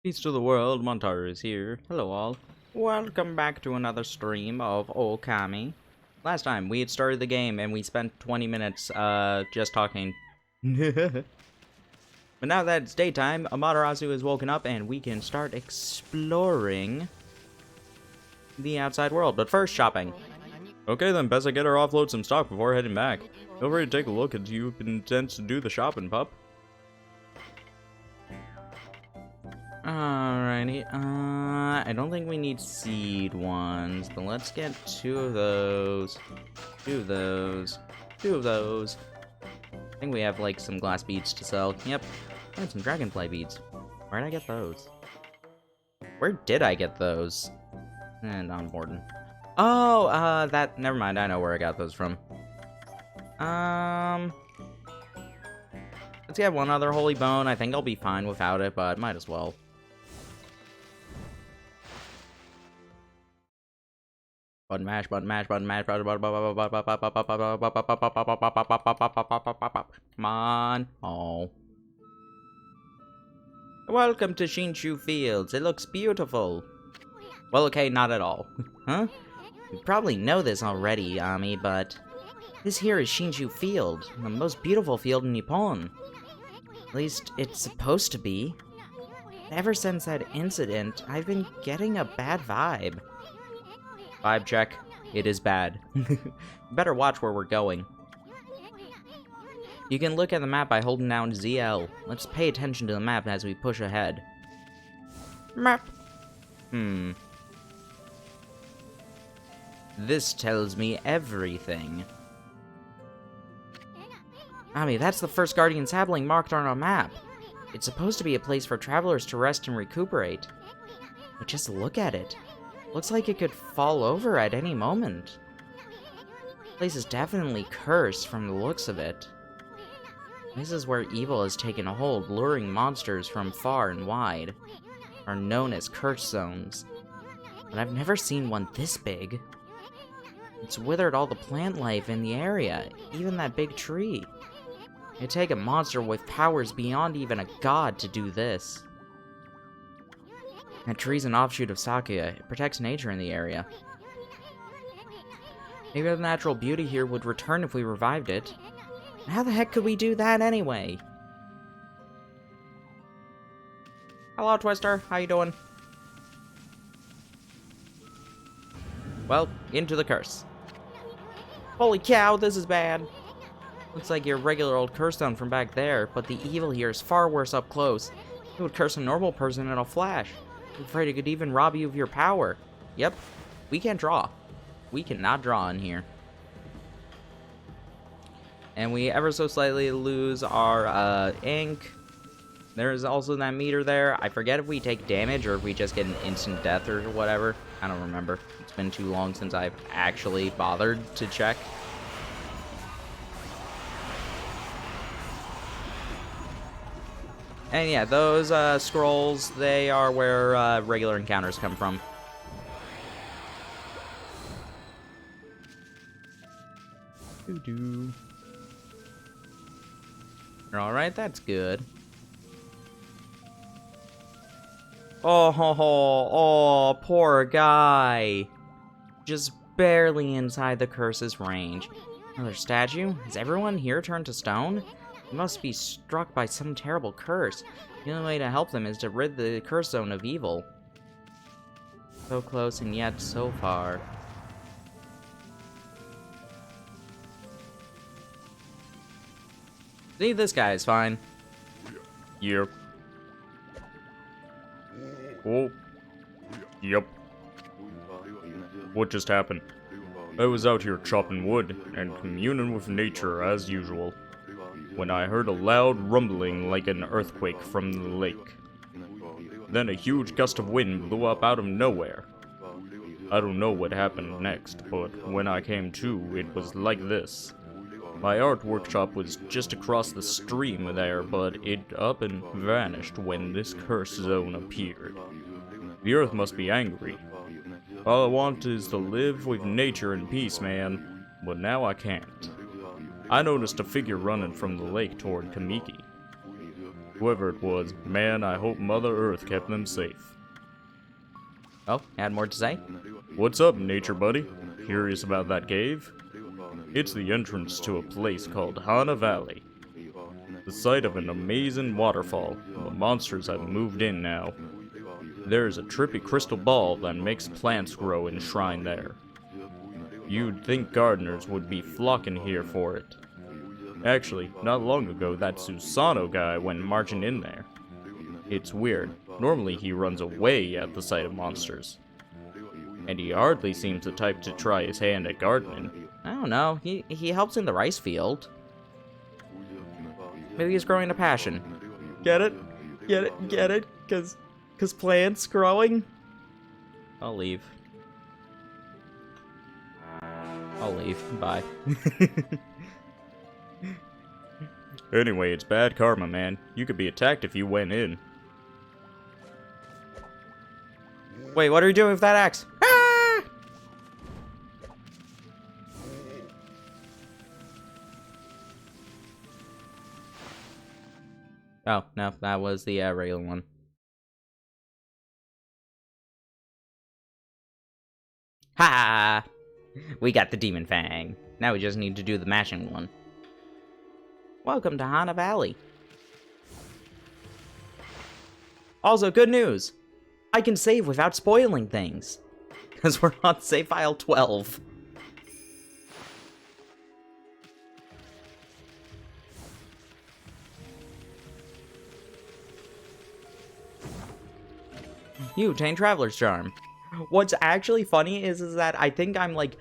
Peace to the world, Montar is here. Hello all. Welcome back to another stream of Okami. Last time, we had started the game and we spent 20 minutes, just talking. But now that it's daytime, Amaterasu has woken up and we can start exploring the outside world. But first, shopping. Okay then, best I get her offload some stock before heading back. Feel free to take a look as you intend to do the shopping, pup. Alrighty, I don't think we need seed ones, but let's get two of those. I think we have, like, some glass beads to sell. Yep, and some dragonfly beads. Where'd I get those? Where did I get those? And on Borden. Oh, never mind, I know where I got those from. Let's get one other holy bone. I think I'll be fine without it, but might as well. Button mash, button mash, button mash, button mash, come on. Oh. Welcome to Shinshu Fields. It looks beautiful. Well, okay, not at all. Huh? You probably know this already, Ami, but this here is Shinshu Field, the most beautiful field in Nippon. At least, it's supposed to be. Ever since that incident, I've been getting a bad vibe. Vibe check. It is bad. Better watch where we're going. You can look at the map by holding down ZL. Let's pay attention to the map as we push ahead. Map. This tells me everything. Ami, that's the first Guardian sapling marked on our map. It's supposed to be a place for travelers to rest and recuperate. But just look at it. Looks like it could fall over at any moment. The place is definitely cursed from the looks of it. Places where evil has taken a hold, luring monsters from far and wide, are known as curse zones. But I've never seen one this big. It's withered all the plant life in the area, even that big tree. It'd take a monster with powers beyond even a god to do this. That tree's an offshoot of Sakuya. It protects nature in the area. Maybe the natural beauty here would return if we revived it. How the heck could we do that anyway? Hello, Twister. How you doing? Well, into the curse. Holy cow, this is bad. Looks like your regular old curse stone from back there, but the evil here is far worse up close. It would curse a normal person in a flash. I'm afraid it could even rob you of your power. Yep, we can't draw. We cannot draw in here. And we ever so slightly lose our ink. There's also that meter there. I forget if we take damage or if we just get an instant death or whatever. I don't remember. It's been too long since I've actually bothered to check. And yeah, those scrolls, they are where regular encounters come from. Doo-doo. Alright, that's good. Oh, poor guy. Just barely inside the curse's range. Another statue? Has everyone here turned to stone? They must be struck by some terrible curse. The only way to help them is to rid the curse zone of evil. So close and yet so far. See, this guy is fine. Yep. Oh. Yep. What just happened? I was out here chopping wood and communing with nature as usual, when I heard a loud rumbling like an earthquake from the lake. Then a huge gust of wind blew up out of nowhere. I don't know what happened next, but when I came to, it was like this. My art workshop was just across the stream there, but it up and vanished when this curse zone appeared. The earth must be angry. All I want is to live with nature in peace, man, but now I can't. I noticed a figure running from the lake toward Kamiki. Whoever it was, man, I hope Mother Earth kept them safe. Oh, had more to say? What's up, nature buddy? Curious about that cave? It's the entrance to a place called Hana Valley. The site of an amazing waterfall. The monsters have moved in now. There is a trippy crystal ball that makes plants grow enshrined there. You'd think gardeners would be flocking here for it. Actually, not long ago that Susano guy went marching in there. It's weird. Normally he runs away at the sight of monsters. And he hardly seems the type to try his hand at gardening. I don't know. He helps in the rice field. Maybe he's growing a passion. Get it? Get it? Get it? Cause plants growing? I'll leave. I'll leave. Bye. Anyway, it's bad karma, man. You could be attacked if you went in. Wait, what are you doing with that axe? Ah! Oh, no, that was the regular one. Ha! We got the Demon Fang. Now we just need to do the mashing one. Welcome to Hana Valley. Also, good news! I can save without spoiling things. Because we're on save file 12. You obtain Traveler's Charm. What's actually funny is that I think I'm, like,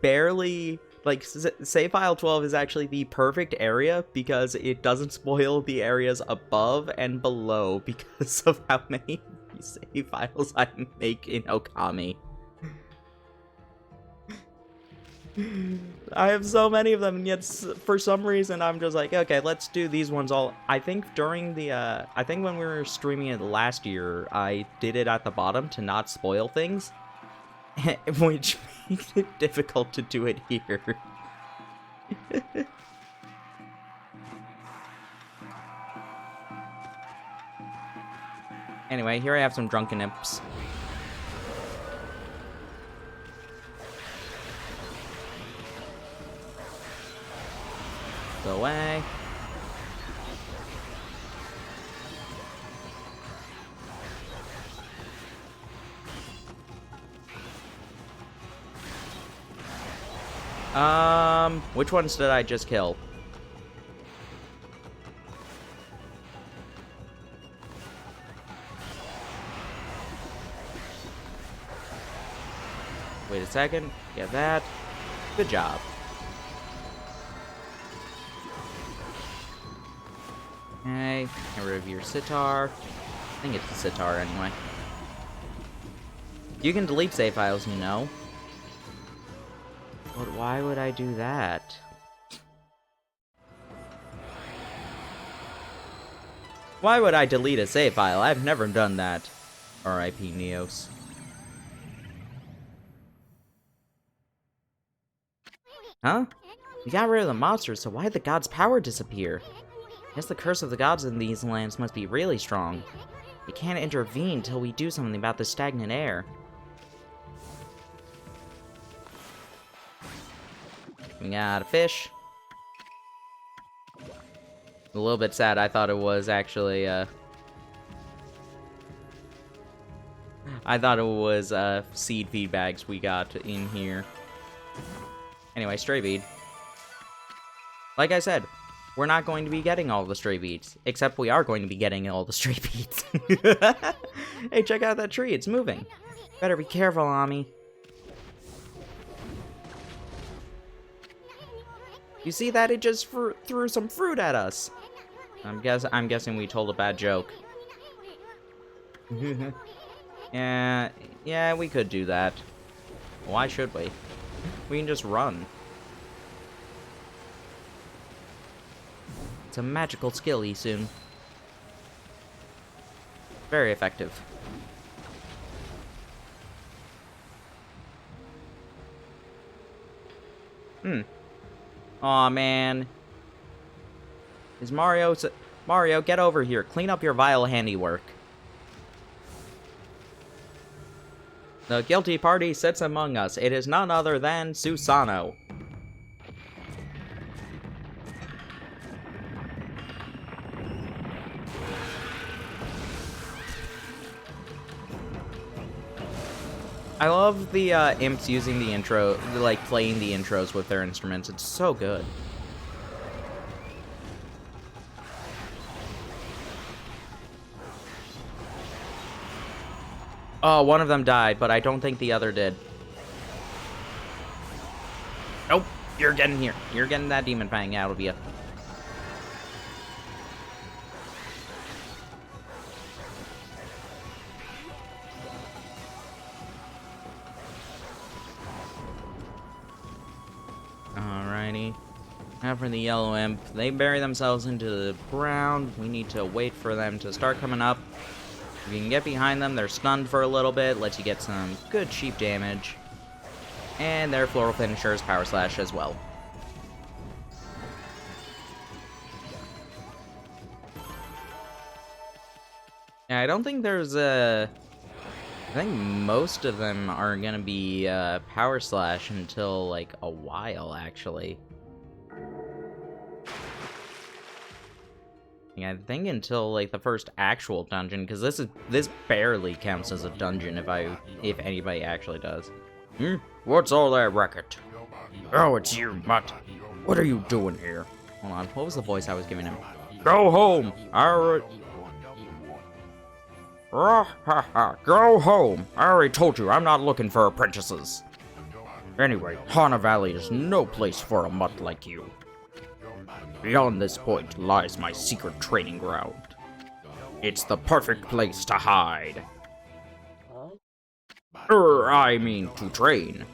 barely... Like, save file 12 is actually the perfect area because it doesn't spoil the areas above and below because of how many save files I make in Okami. I have so many of them, and yet for some reason I'm just like, okay, let's do these ones all. I think during the, I think when we were streaming it last year, I did it at the bottom to not spoil things, which made it difficult to do it here. Anyway, here I have some drunken imps. Go away. Which ones did I just kill? Wait a second. Get that. Good job. Okay, get rid of your sitar. I think it's the sitar anyway. You can delete save files, you know. But why would I do that? Why would I delete a save file? I've never done that. R.I.P. Neos. Huh? We got rid of the monsters, so why did the gods' power disappear? I guess the curse of the gods in these lands must be really strong. They can't intervene till we do something about the stagnant air. We got a fish. A little bit sad, I thought it was actually, I thought it was, seed feed bags we got in here. Anyway, stray bead. Like I said, we're not going to be getting all the stray beads. Except we are going to be getting all the stray beads. Hey, check out that tree, it's moving. Better be careful, Ami. You see that? It just threw some fruit at us. I'm guessing we told a bad joke. Yeah, we could do that. Why should we? We can just run. It's a magical skill, Isun. Very effective. Aw, man. Is Mario... Mario, get over here. Clean up your vile handiwork. The guilty party sits among us. It is none other than Susano. I love the imps using the intro, like playing the intros with their instruments. It's so good. Oh, one of them died, but I don't think the other did. Nope, you're getting here. You're getting that demon fang out of you. Alrighty. Now for the yellow imp. They bury themselves into the ground. We need to wait for them to start coming up. If you can get behind them, they're stunned for a little bit, lets you get some good cheap damage. And their floral finisher is Power Slash as well. Yeah, I don't think there's a... I think most of them are gonna be Power Slash until, like, a while, actually. Yeah, I think until, like, the first actual dungeon, because this barely counts as a dungeon if anybody actually does. What's all that racket? Oh, it's you, Mutt. What are you doing here? Hold on, what was the voice I was giving him? Go home! Go home! I already told you, I'm not looking for apprentices. Anyway, Hana Valley is no place for a mutt like you. Beyond this point lies my secret training ground. It's the perfect place to hide. I mean to train.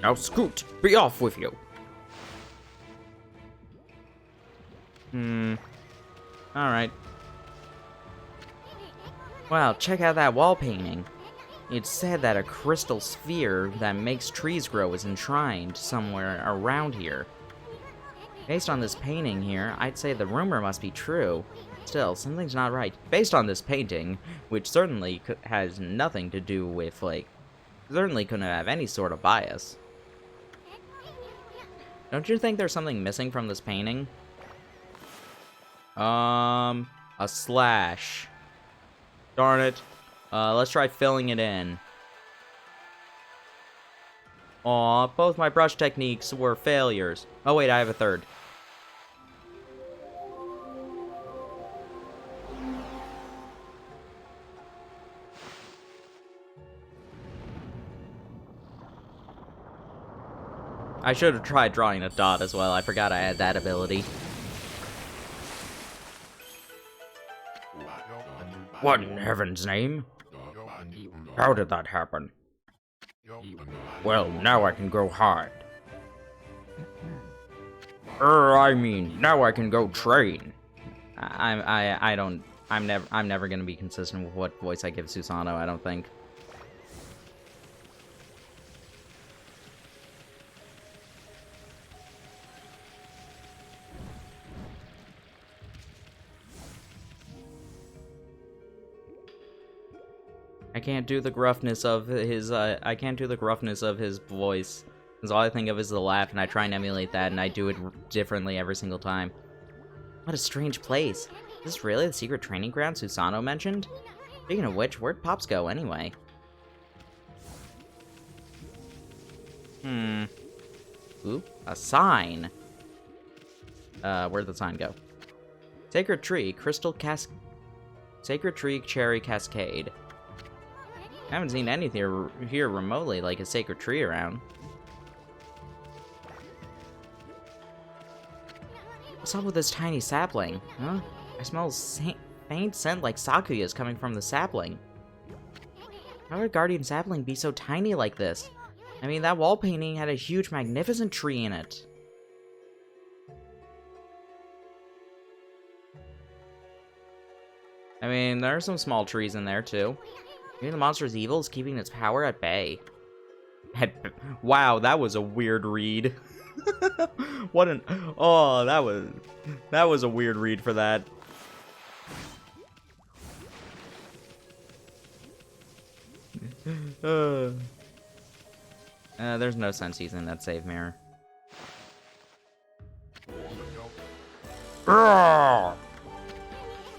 Now Scoot, be off with you. Alright. Wow, check out that wall painting. It's said that a crystal sphere that makes trees grow is enshrined somewhere around here. Based on this painting here, I'd say the rumor must be true. Still, something's not right. Based on this painting, which certainly has nothing to do with, like, certainly couldn't have any sort of bias. Don't you think there's something missing from this painting? A slash. Darn it. Let's try filling it in. Aw, both my brush techniques were failures. Oh wait, I have a third. I should have tried drawing a dot as well. I forgot I had that ability. What in heaven's name? How did that happen? Well, now I can go hide. I mean, now I can go train. I'm never gonna be consistent with what voice I give Susano, I don't think. I can't do the gruffness of his, I can't do the gruffness of his voice. Because all I think of is the laugh, and I try and emulate that, and I do it differently every single time. What a strange place. Is this really the secret training ground Susano mentioned? Speaking of which, where'd Pops go, anyway? Ooh, a sign. Where'd the sign go? Sacred Tree, Sacred Tree Cherry Cascade. I haven't seen anything here remotely like a sacred tree around. What's up with this tiny sapling? Huh? I smell faint scent like Sakuya's coming from the sapling. How would Guardian Sapling be so tiny like this? I mean, that wall painting had a huge, magnificent tree in it. I mean, there are some small trees in there, too. Maybe the monster's evil is keeping its power at bay. Wow, that was a weird read. What an... Oh, that was a weird read for that. There's no sense using that save mirror.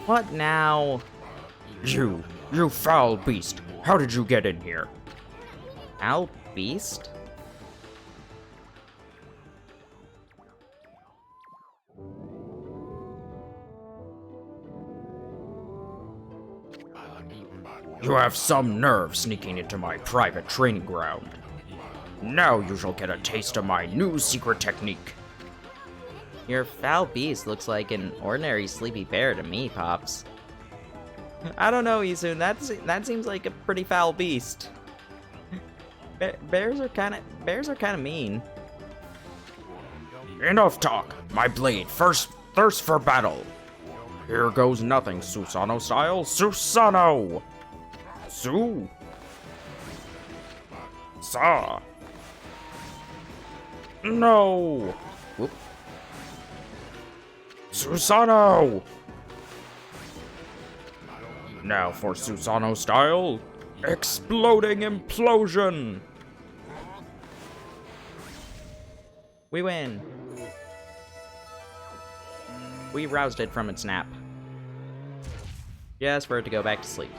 What now? You foul beast! How did you get in here? Foul beast? You have some nerve sneaking into my private training ground. Now you shall get a taste of my new secret technique. Your foul beast looks like an ordinary sleepy bear to me, Pops. I don't know, Isun. That seems like a pretty foul beast. Bears are kind of mean. Enough talk. My blade first thirsts for battle. Here goes nothing, Susano style. Susano! Su! Sa! No! Whoop. Susano! Now for Susano style. Exploding implosion! We win. We roused it from its nap. Just for it to go back to sleep.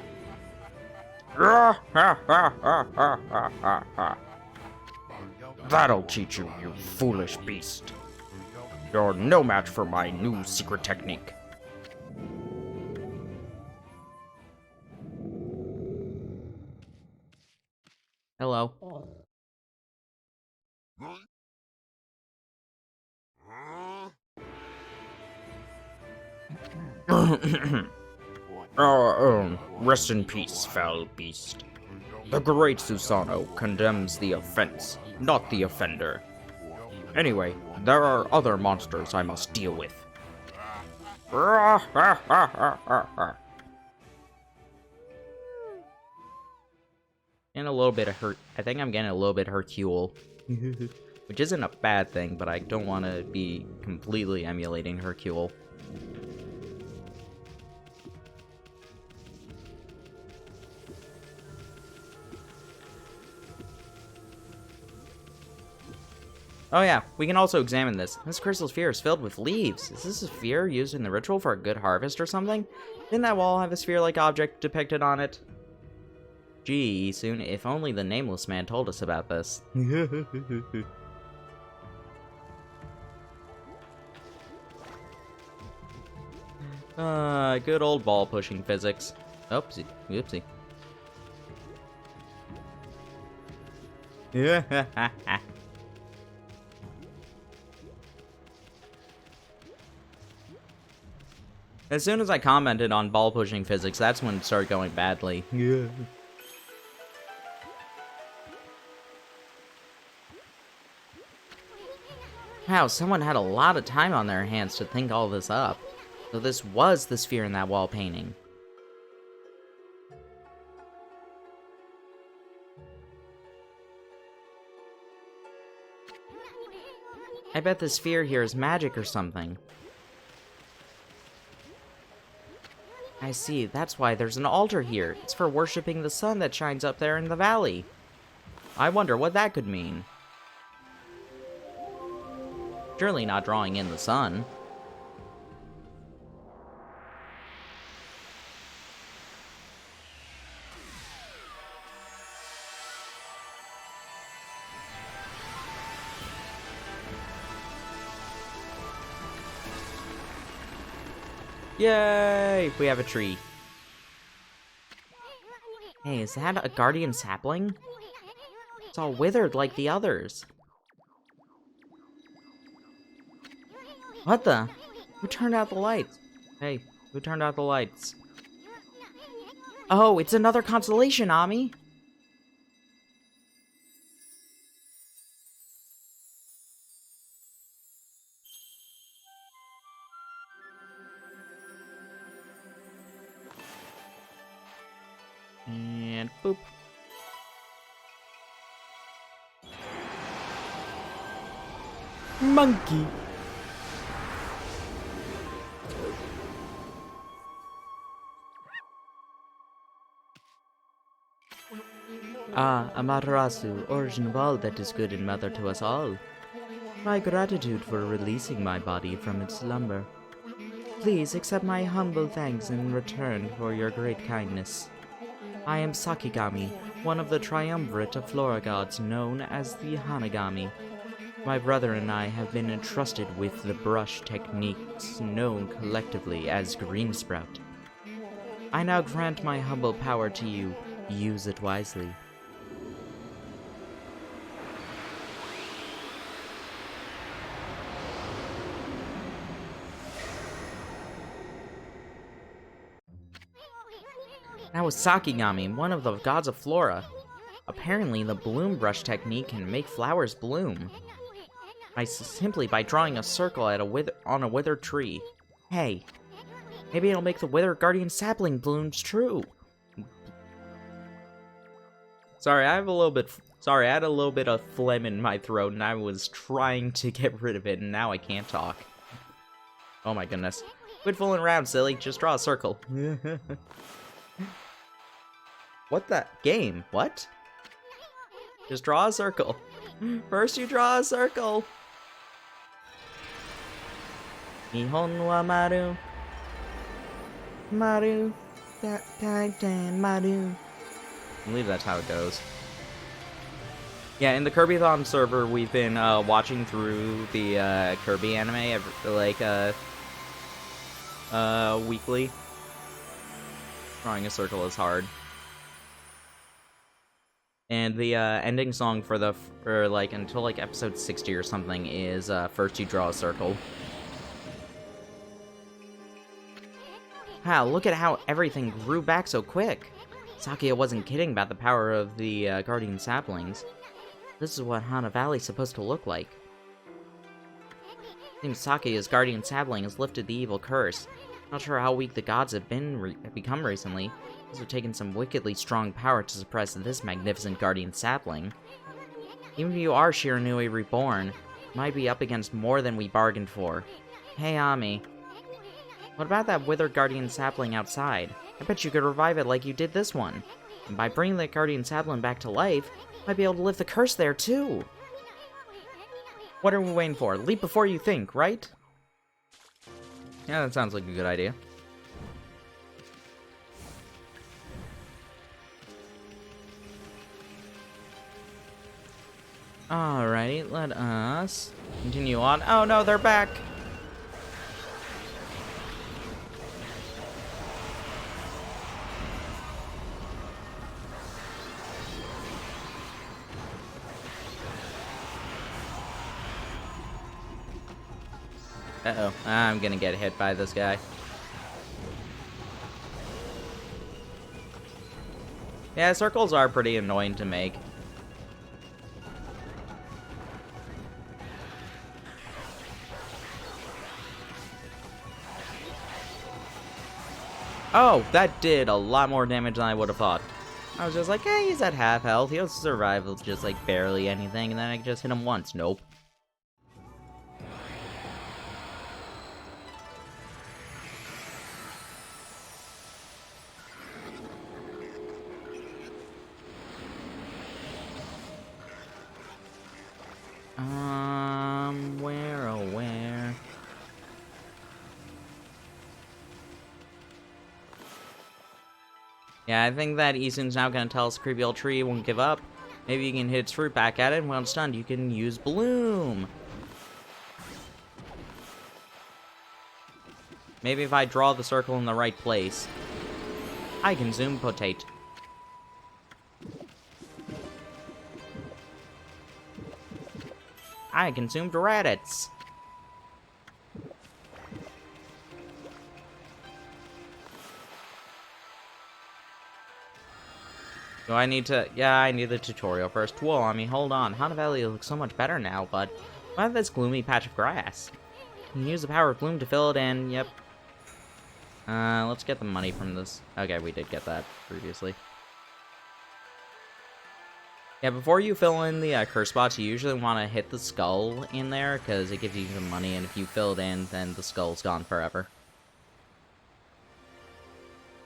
That'll teach you, you foolish beast. You're no match for my new secret technique. Hello. Rest in peace, foul beast. The great Susano condemns the offense, not the offender. Anyway, there are other monsters I must deal with. And a little bit of hurt. I think I'm getting a little bit Hercule. Which isn't a bad thing, but I don't want to be completely emulating Hercule. Oh yeah, we can also examine this. This crystal sphere is filled with leaves. Is this a sphere used in the ritual for a good harvest or something? Didn't that wall have a sphere-like object depicted on it? Gee, soon, if only the Nameless Man told us about this. Good old ball-pushing physics. Oopsie. Oopsie. As soon as I commented on ball-pushing physics, that's when it started going badly. Yeah. Wow, someone had a lot of time on their hands to think all this up. So this was the sphere in that wall painting. I bet the sphere here is magic or something. I see, that's why there's an altar here. It's for worshipping the sun that shines up there in the valley. I wonder what that could mean. Surely not drawing in the sun. Yay! We have a tree. Hey, is that a guardian sapling? It's all withered like the others. What the? Who turned out the lights? Hey, who turned out the lights? Oh, it's another constellation, Ami! And boop. Monkey! Ah, Amaterasu, origin of all that is good and mother to us all. My gratitude for releasing my body from its slumber. Please accept my humble thanks in return for your great kindness. I am Sakigami, one of the triumvirate of flora gods known as the Hanagami. My brother and I have been entrusted with the brush techniques known collectively as Green Sprout. I now grant my humble power to you. Use it wisely. That was Sakigami, one of the gods of flora. Apparently, the bloom brush technique can make flowers bloom. Simply by drawing a circle at on a withered tree. Hey, maybe it'll make the withered guardian sapling blooms true. Sorry, I had a little bit of phlegm in my throat, and I was trying to get rid of it, and now I can't talk. Oh my goodness. Quit fooling around, silly. Just draw a circle. What the? Game? What? Just draw a circle. First you draw a circle. Nihon wa maru. Maru. Maru. I believe that's how it goes. Yeah, in the Kirby-thon server, we've been watching through the Kirby anime weekly. Drawing a circle is hard. And the ending song for until episode 60 or something is first you draw a circle. Wow, look at how everything grew back so quick. Sakia wasn't kidding about the power of the guardian saplings. This is what Hana Valley's supposed to look like. Seems Sakia's guardian sapling has lifted the evil curse. Not sure how weak the gods have become recently. These have taken some wickedly strong power to suppress this magnificent guardian sapling. Even if you are Shiranui reborn, you might be up against more than we bargained for. Hey, Ami. What about that withered guardian sapling outside? I bet you could revive it like you did this one. And by bringing that guardian sapling back to life, you might be able to lift the curse there, too. What are we waiting for? Leap before you think, right? Yeah, that sounds like a good idea. Alrighty, let us continue on. Oh no, they're back! Uh-oh, I'm gonna get hit by this guy. Yeah, circles are pretty annoying to make. Oh, that did a lot more damage than I would have thought. I was just like, hey, he's at half health. He'll survive with just like barely anything, and then I just hit him once. Nope. Where? Yeah, I think that Isun's now gonna tell us creepy old tree won't give up. Maybe you can hit its fruit back at it, and when it's stunned, you can use Bloom. Maybe if I draw the circle in the right place, I can zoom potate. I consumed Raditz. Do I need to? Yeah, I need the tutorial first. Whoa, I mean, hold on. Hana Valley looks so much better now, but what about this gloomy patch of grass? You can use the power of Bloom to fill it in. Yep. Let's get the money from this. Okay, we did get that previously. Yeah, before you fill in the curse spots, you usually want to hit the skull in there, because it gives you some money, and if you fill it in, then the skull's gone forever.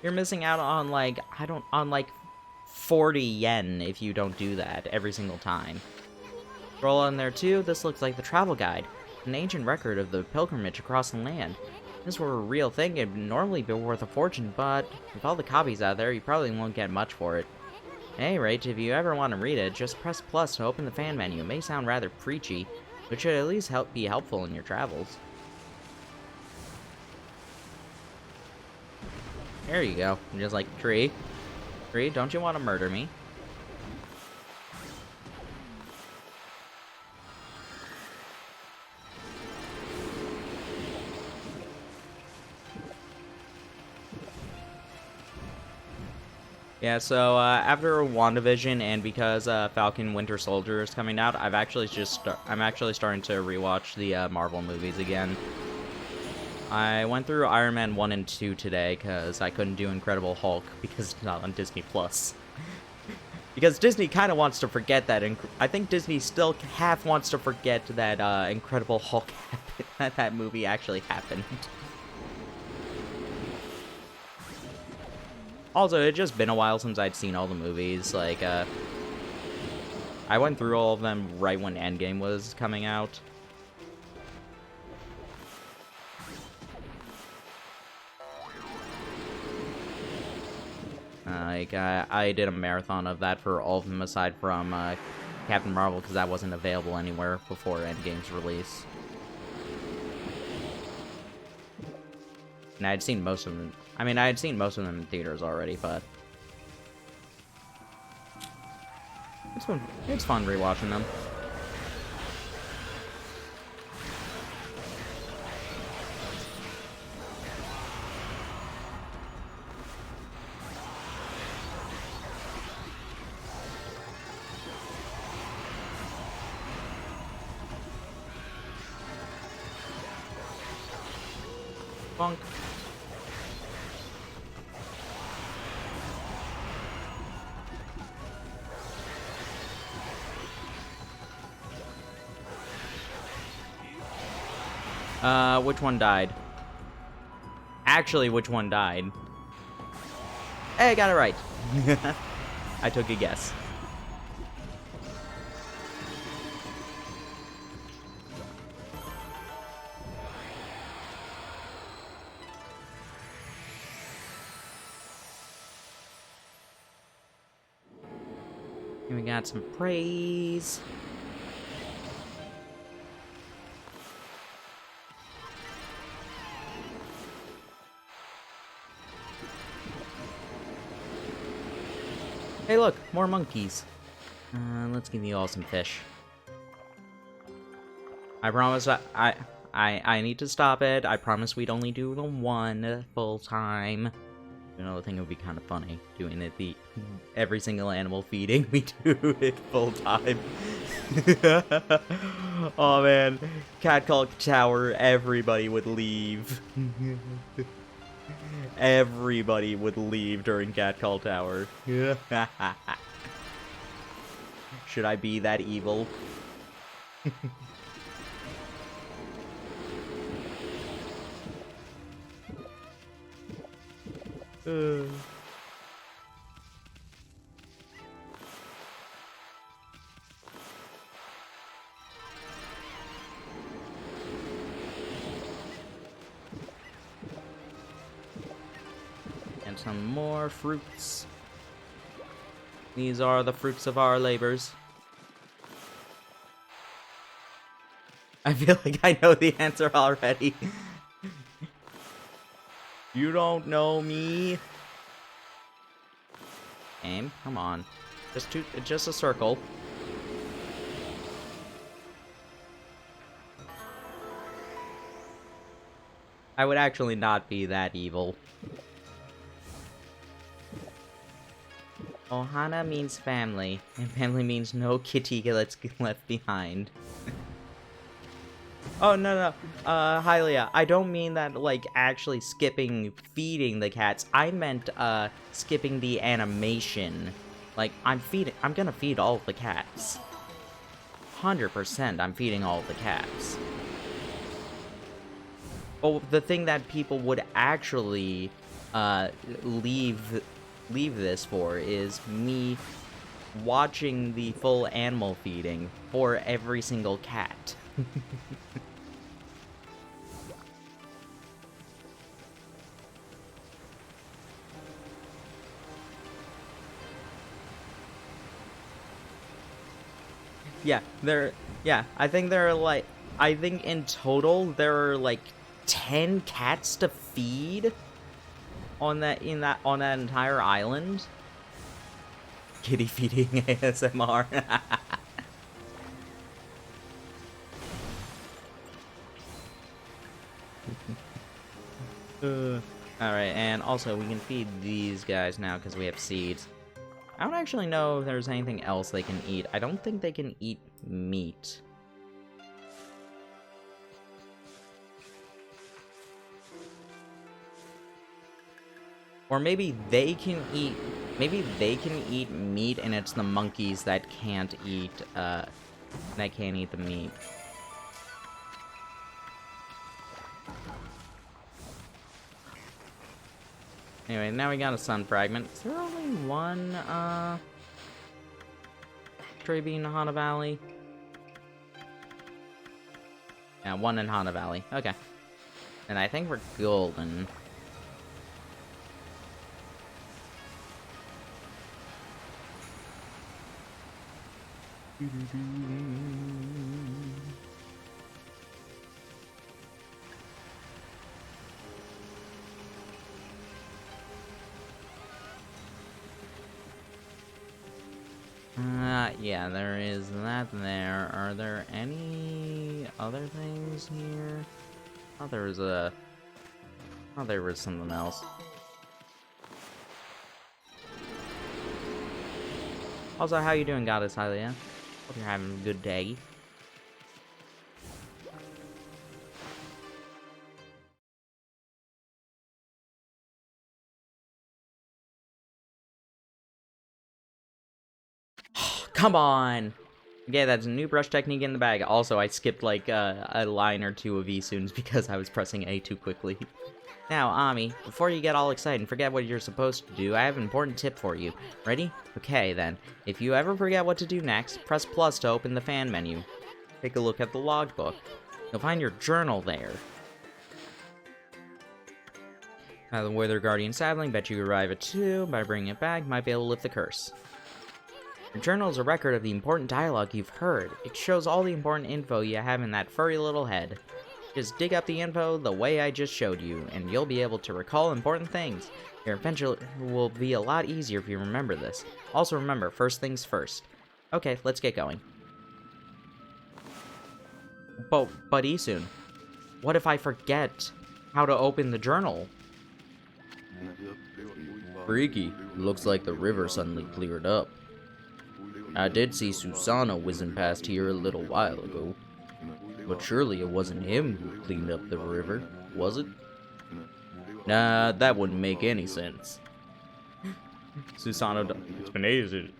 You're missing out on, like, on, like, 40 yen if you don't do that every single time. Roll on there, too. This looks like the travel guide. An ancient record of the pilgrimage across the land. If this were a real thing, it'd normally be worth a fortune, but with all the copies out there, you probably won't get much for it. At any rate, if you ever want to read it, just press plus to open the fan menu. It may sound rather preachy, but should at least be helpful in your travels. There you go. I'm just like, Tree, don't you want to murder me? Yeah, so after WandaVision and because Falcon Winter Soldier is coming out, I'm actually starting to rewatch the Marvel movies again. I went through Iron Man 1 and 2 today because I couldn't do Incredible Hulk because it's not on Disney Plus. Because Disney kind of wants to forget that, I think Disney still half wants to forget that Incredible Hulk happened, that movie actually happened. Also, it's just been a while since I'd seen all the movies, like, I went through all of them right when Endgame was coming out. Like, I did a marathon of that for all of them aside from, Captain Marvel, because that wasn't available anywhere before Endgame's release. And I had seen most of them. I mean, I had seen most of them in theaters already, but it's fun rewatching them. Bonk. Which one died? Actually, which one died? Hey, I got it right. I took a guess. And we got some praise. Hey look, more monkeys. Let's give you all some fish. I promise I need to stop it. I promise we'd only do the one full time. You know, I think it would be kind of funny doing it every single animal feeding we do it full time. Oh man, Cat Call Tower, everybody would leave. Everybody would leave during Cat Call Tower. Should I be that evil? And some more fruits. These are the fruits of our labors. I feel like I know the answer already. You don't know me. Aim, come on. Just a circle. I would actually not be that evil. Oh, Hana means family, and family means no kitty gets left behind. Oh, no. Hylia, I don't mean that, like, actually skipping feeding the cats. I meant, skipping the animation. Like, I'm gonna feed all of the cats. 100% I'm feeding all of the cats. But the thing that people would actually, leave this for is me watching the full animal feeding for every single cat. I think in total there are like 10 cats to feed on that entire island. Kitty feeding ASMR. Alright, and also we can feed these guys now because we have seeds. I don't actually know if there's anything else they can eat. I don't think they can eat meat. Or maybe they can eat meat and it's the monkeys that can't eat the meat. Anyway, now we got a sun fragment. Is there only one tree bean in Hana Valley? Yeah, one in Hana Valley. Okay. And I think we're golden. Yeah, there is that there. Are there any other things here? Oh, there was something else. Also, how you doing, Goddess Hylia? Hope you're having a good day. Come on! Okay, that's a new brush technique in the bag. Also, I skipped like a line or two of Esoons because I was pressing A too quickly. Now, Ami, before you get all excited and forget what you're supposed to do, I have an important tip for you. Ready? Okay, then. If you ever forget what to do next, press plus to open the fan menu. Take a look at the logbook. You'll find your journal there. Now, the Wither Guardian Sapling, bet you arrive at 2. By bringing it back, might be able to lift the curse. Your journal is a record of the important dialogue you've heard. It shows all the important info you have in that furry little head. Just dig up the info the way I just showed you, and you'll be able to recall important things. Your adventure will be a lot easier if you remember this. Also remember, first things first. Okay, let's get going. But Esoon, what if I forget how to open the journal? Freaky. Looks like the river suddenly cleared up. I did see Susano whizzing past here a little while ago. But surely it wasn't him who cleaned up the river, was it? Nah, that wouldn't make any sense. Susano,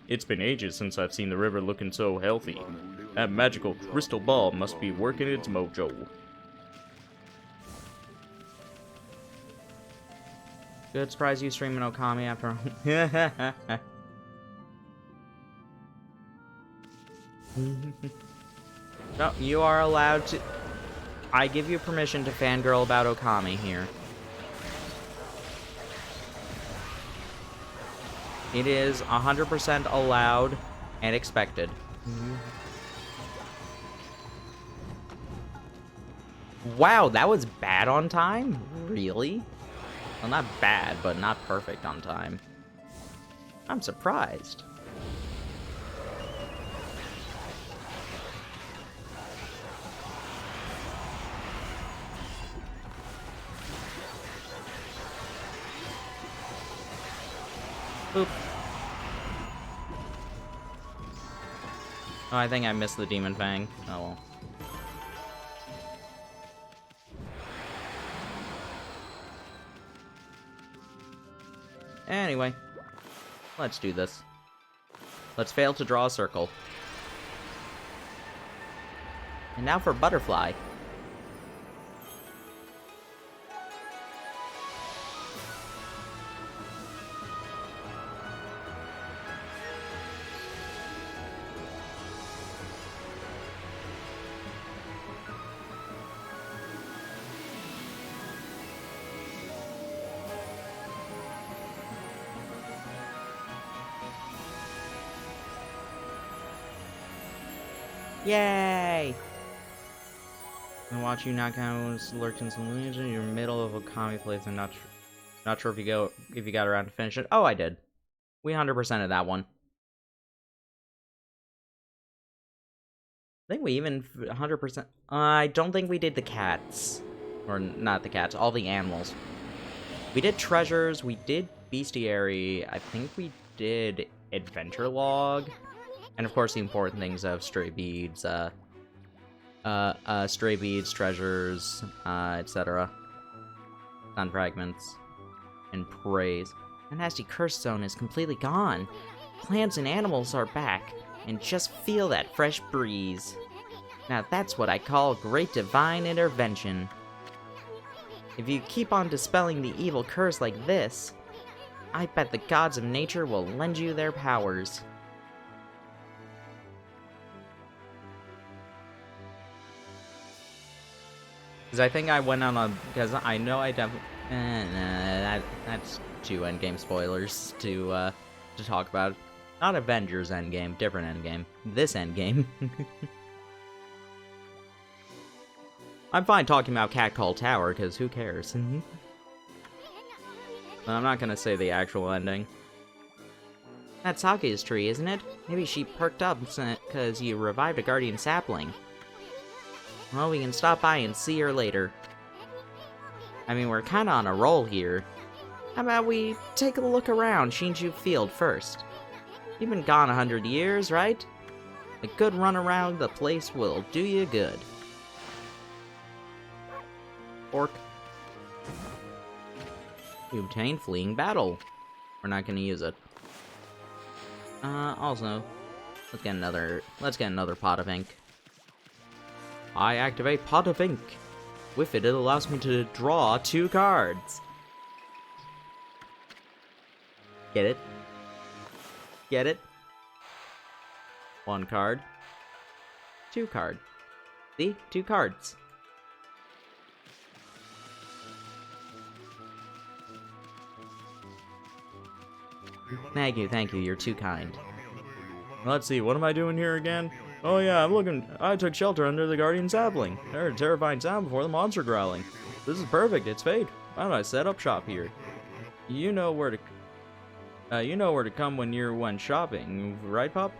it's been ages since I've seen the river looking so healthy. That magical crystal ball must be working its mojo. Good surprise you streaming Okami after all. No, you are allowed to... I give you permission to fangirl about Okami here. It is 100% allowed and expected. Wow, that was bad on time? Really? Well, not bad, but not perfect on time. I'm surprised. Boop. Oh, I think I missed the Demon Fang. Oh well. Anyway, let's do this. Let's fail to draw a circle. And now for butterfly. Yay! And watch you knock out lurked in some leaves in your middle of Okami place. I'm not sure if you got around to finish it. Oh, I did. We 100%ed that one. I think we even 100%. I don't think we did the cats, or not the cats. All the animals. We did treasures. We did bestiary. I think we did adventure log. And of course, the important things of stray beads, treasures, etc. Sun fragments, and praise. The nasty curse zone is completely gone. Plants and animals are back, and just feel that fresh breeze. Now that's what I call great divine intervention. If you keep on dispelling the evil curse like this, I bet the gods of nature will lend you their powers. Because I think I went on a... Because I know I definitely... that's two endgame spoilers to talk about. Not Avengers Endgame, different Endgame. This Endgame. I'm fine talking about Catcall Tower, because who cares? But I'm not gonna say the actual ending. That's Sake's tree, isn't it? Maybe she perked up because you revived a guardian sapling. Well, we can stop by and see her later. I mean, we're kinda on a roll here. How about we take a look around Shinju Field first? You've been gone 100 years, right? A good run around the place will do you good. Orc. You obtained Fleeing Battle. We're not gonna use it. Also, let's get another pot of ink. I activate Pot of Ink. With it, it allows me to draw 2 cards. Get it? Get it? 1 card. 2 card. See? 2 cards. Thank you, you're too kind. Let's see, what am I doing here again? Oh yeah, I took shelter under the guardian sapling. I heard a terrifying sound before the monster growling. This is perfect, it's fate. Why don't I set up shop here? You know where to come when you're shopping, right, Pop?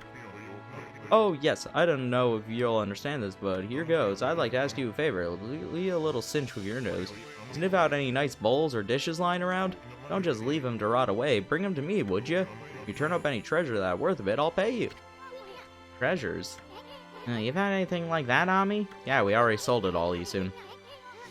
Oh yes, I don't know if you'll understand this, but here goes. I'd like to ask you a favor. Leave a little cinch with your nose. Sniff out any nice bowls or dishes lying around. Don't just leave them to rot away. Bring them to me, would you? If you turn up any treasure that's worth a bit, I'll pay you. Treasures? You've had anything like that on me? Yeah, we already sold it all, Isun.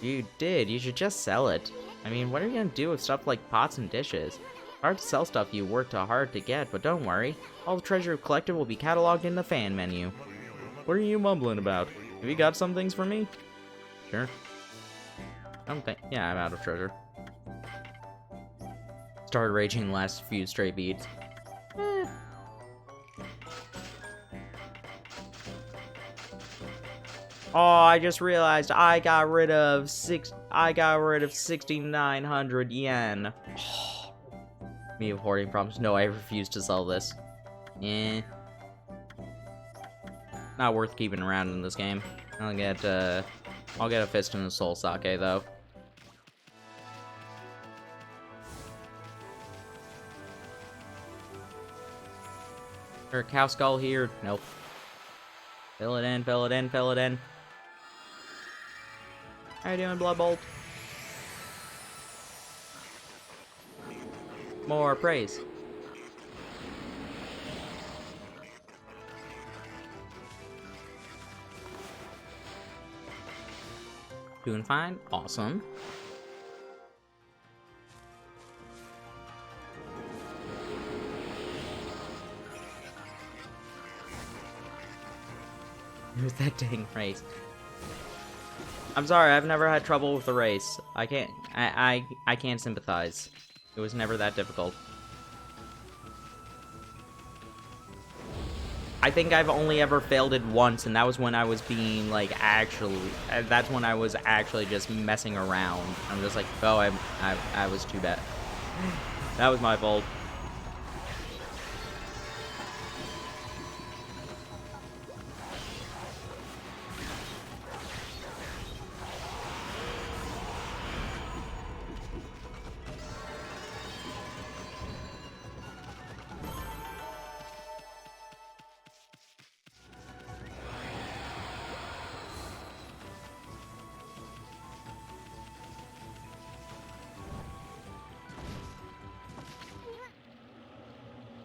You did. You should just sell it. I mean, what are you gonna do with stuff like pots and dishes? Hard to sell stuff you worked hard to get, but don't worry. All the treasure you've collected will be cataloged in the fan menu. What are you mumbling about? Have you got some things for me? Sure. Yeah, I'm out of treasure. Started raging the last few stray beats. Oh, I just realized I got rid of 6,900 yen. Oh. Me with hoarding problems. No, I refuse to sell this. Not worth keeping around in this game. I'll get a fist in the soul sake though. Or a cow skull here? Nope. Fill it in, fill it in, fill it in. How you doing, Blood Bolt? More praise. Doing fine? Awesome. It was that dang race. I'm sorry, I've never had trouble with the race. I can't sympathize. It was never that difficult. I think I've only ever failed it once, and that was when I was being, like, that's when I was actually just messing around. I'm just like, oh, I was too bad. That was my fault.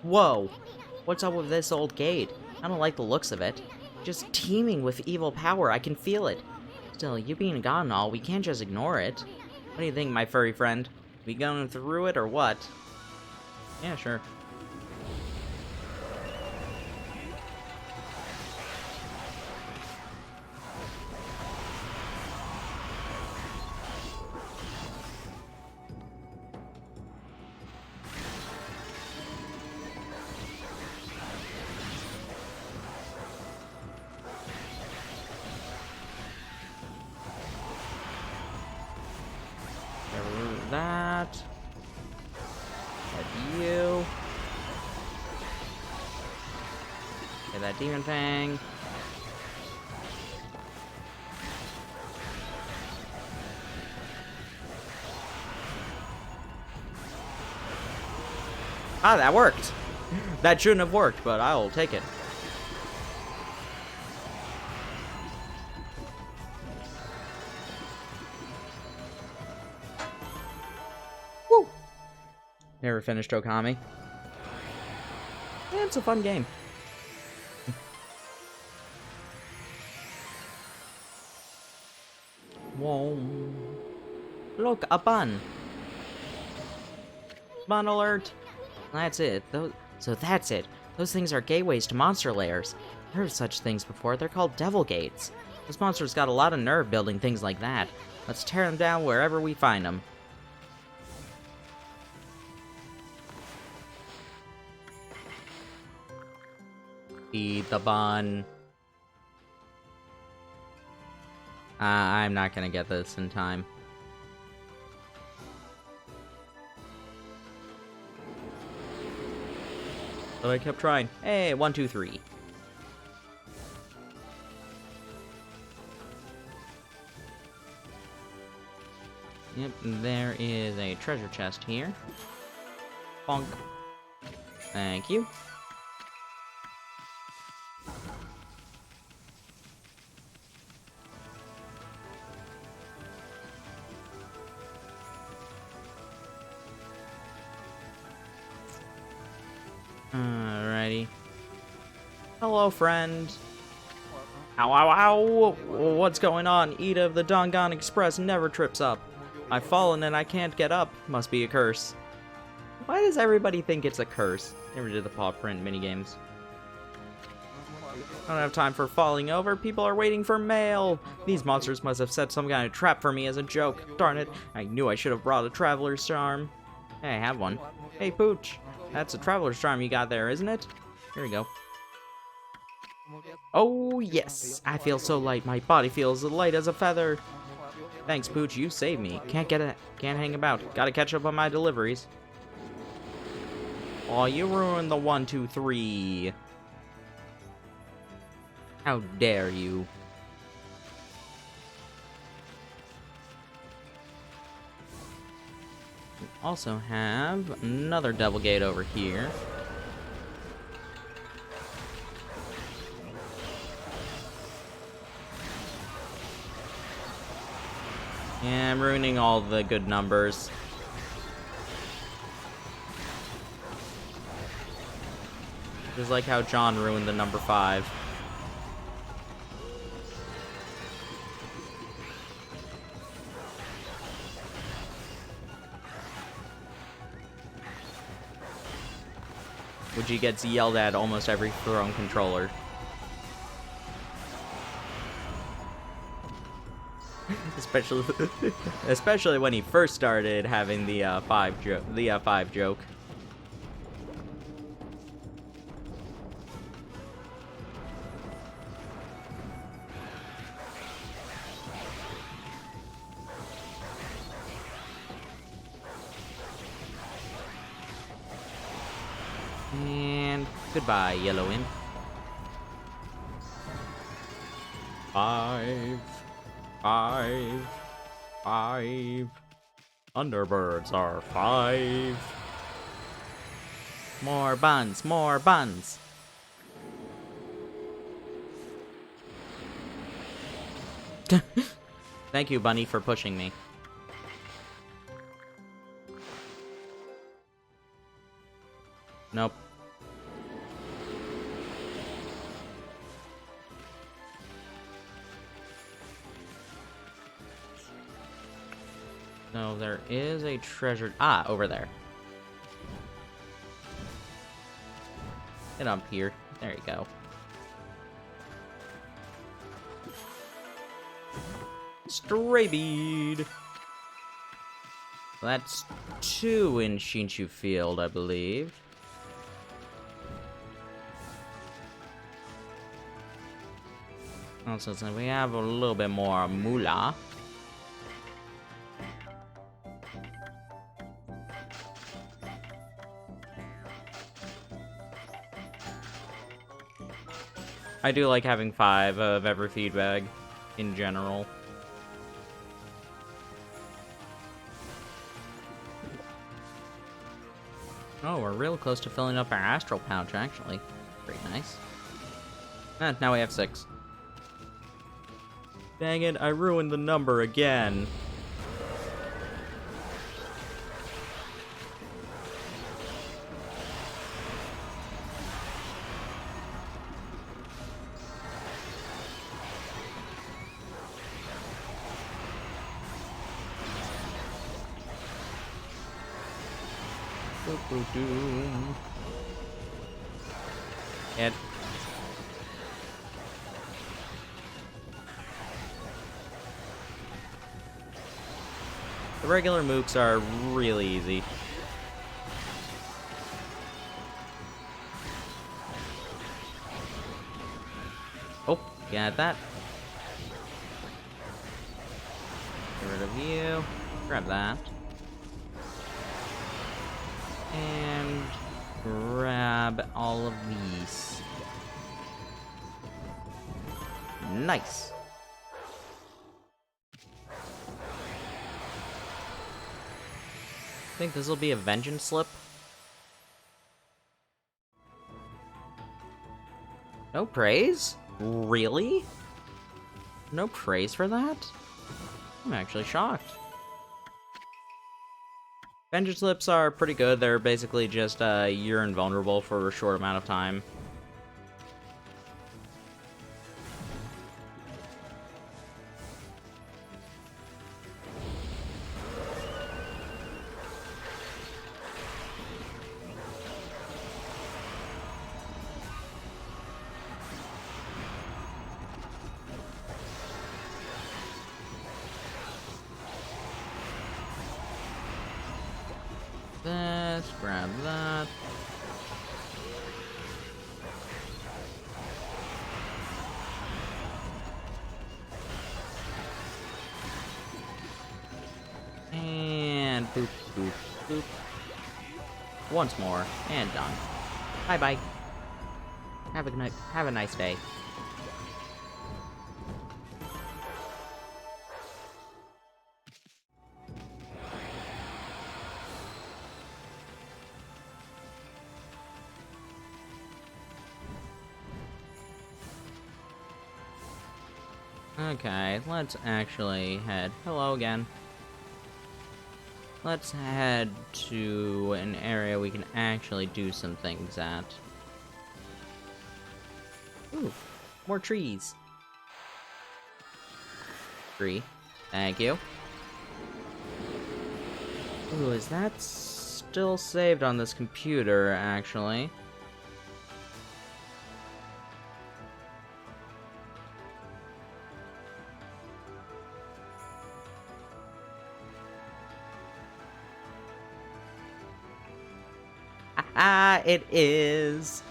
Whoa, what's up with this old gate? I don't like the looks of it. Just teeming with evil power, I can feel it. Still, you being god and all, we can't just ignore it. What do you think, my furry friend? We going through it or what? Yeah, sure. That. That you. Okay, that demon thing. Ah, that worked. That shouldn't have worked, but I'll take it. Woo! Never finished Okami. Yeah, it's a fun game. Whoa. Look, a bun. Bun alert. That's it. So that's it. Those things are gateways to monster lairs. I've heard of such things before. They're called devil gates. Those monsters got a lot of nerve building things like that. Let's tear them down wherever we find them. Eat the bun. I'm not gonna get this in time. But I kept trying. Hey, 1, 2, 3. Yep, there is a treasure chest here. Bonk. Thank you. Alrighty. Hello, friend. Ow, ow, ow! What's going on? Ida of the Dongan Express never trips up. I've fallen and I can't get up. Must be a curse. Why does everybody think it's a curse? Never did the paw print minigames. I don't have time for falling over. People are waiting for mail. These monsters must have set some kind of trap for me as a joke. Darn it. I knew I should have brought a traveler's charm. Hey, I have one. Hey, Pooch. That's a traveler's charm you got there, isn't it? Here we go. Oh, yes. I feel so light. My body feels light as a feather. Thanks, Pooch. You saved me. Can't hang about. Gotta catch up on my deliveries. Aw, you ruined the 1, 2, 3. How dare you? We also have another devil gate over here. Yeah, I'm ruining all the good numbers. Just like how John ruined the number 5. Which he gets yelled at almost every throne controller. Especially when he first started having the five joke. And goodbye, Yellow Imp. 5, 5, 5. Thunderbirds are 5. More buns, more buns. Thank you, Bunny, for pushing me. Nope. No, there is a treasure. Ah, over there. Get up here. There you go. Stray bead. That's 2 in Shinshu Field, I believe. Also, so we have a little bit more moolah. I do like having 5 of every feed bag in general. Oh, we're real close to filling up our astral pouch, actually. Pretty nice. Now we have 6. Dang it, I ruined the number again. And the regular mooks are really easy. Oh, got that. Get rid of you. Grab that. And grab all of these. Nice. I think this will be a vengeance slip. No praise? Really? No praise for that? I'm actually shocked. Vengeance slips are pretty good. They're basically just, you're invulnerable for a short amount of time. This, grab that. And boop, boop, boop. Once more, and done. Bye-bye. Have a nice day. Okay, let's actually head. Hello again. Let's head to an area we can actually do some things at. Ooh, more trees. Tree. Thank you. Ooh, is that still saved on this computer, actually? It is.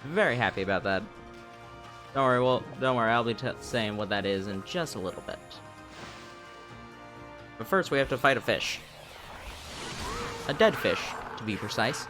Very happy about that. Don't worry, I'll be saying what that is in just a little bit. But first, we have to fight a fish. A dead fish, to be precise.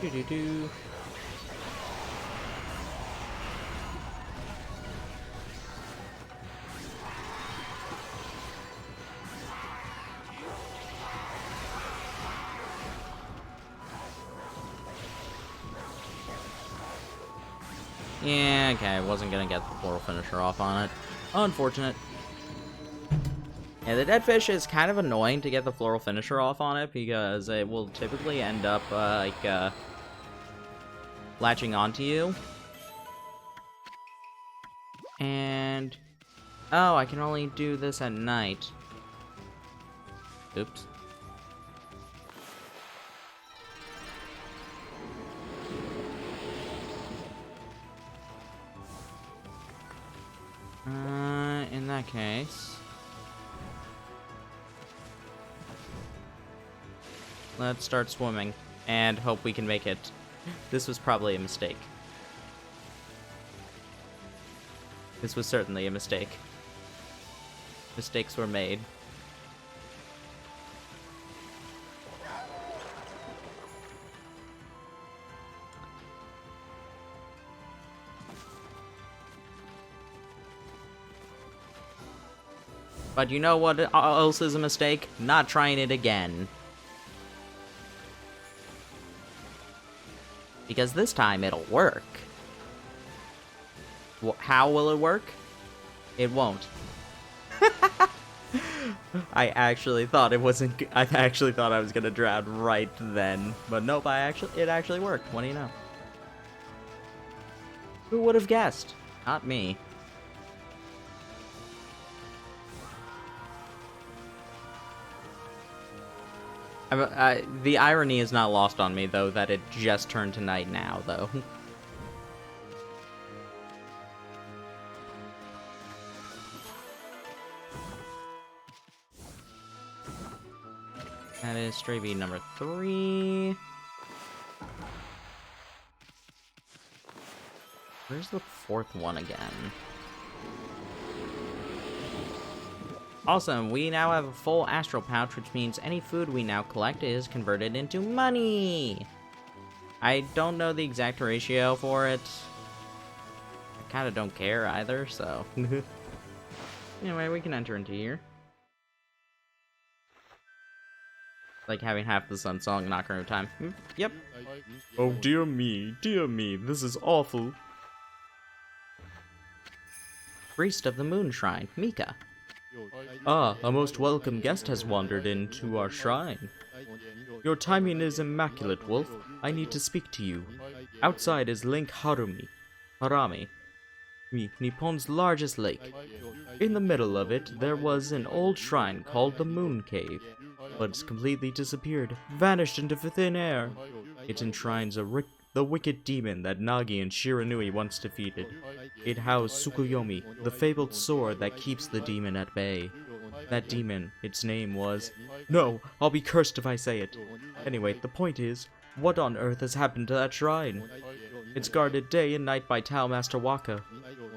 Do-do-do. Yeah, okay, I wasn't gonna get the floral finisher off on it. Unfortunate. Yeah, the dead fish is kind of annoying to get the floral finisher off on it because it will typically end up, latching onto you. And... oh, I can only do this at night. Oops. In that case... let's start swimming, and hope we can make it. This was probably a mistake. This was certainly a mistake. Mistakes were made. But you know what else is a mistake? Not trying it again. Because this time it'll work. How will it work? It won't. I actually thought it wasn't. I actually thought I was gonna drown right then, but nope. It actually worked. What do you know? Who would have guessed? Not me. The irony is not lost on me, though, that it just turned to night now, though. That is stray bead number 3. Where's the 4th one again? Awesome, we now have a full astral pouch, which means any food we now collect is converted into money! I don't know the exact ratio for it. I kinda don't care either, so... anyway, we can enter into here. Like having half the Sun Song in Ocarina of Time. Yep. Oh dear me, this is awful. Priest of the Moon Shrine, Mika. Ah, a most welcome guest has wandered into our shrine. Your timing is immaculate, Wolf. I need to speak to you. Outside is Lake Harami, Nippon's largest lake. In the middle of it, there was an old shrine called the Moon Cave, but it's completely disappeared, vanished into thin air. It enshrines the wicked demon that Nagi and Shiranui once defeated. It housed Tsukuyomi, the fabled sword that keeps the demon at bay. That demon, its name was... no, I'll be cursed if I say it. Anyway, the point is, what on earth has happened to that shrine? It's guarded day and night by Tao Master Waka.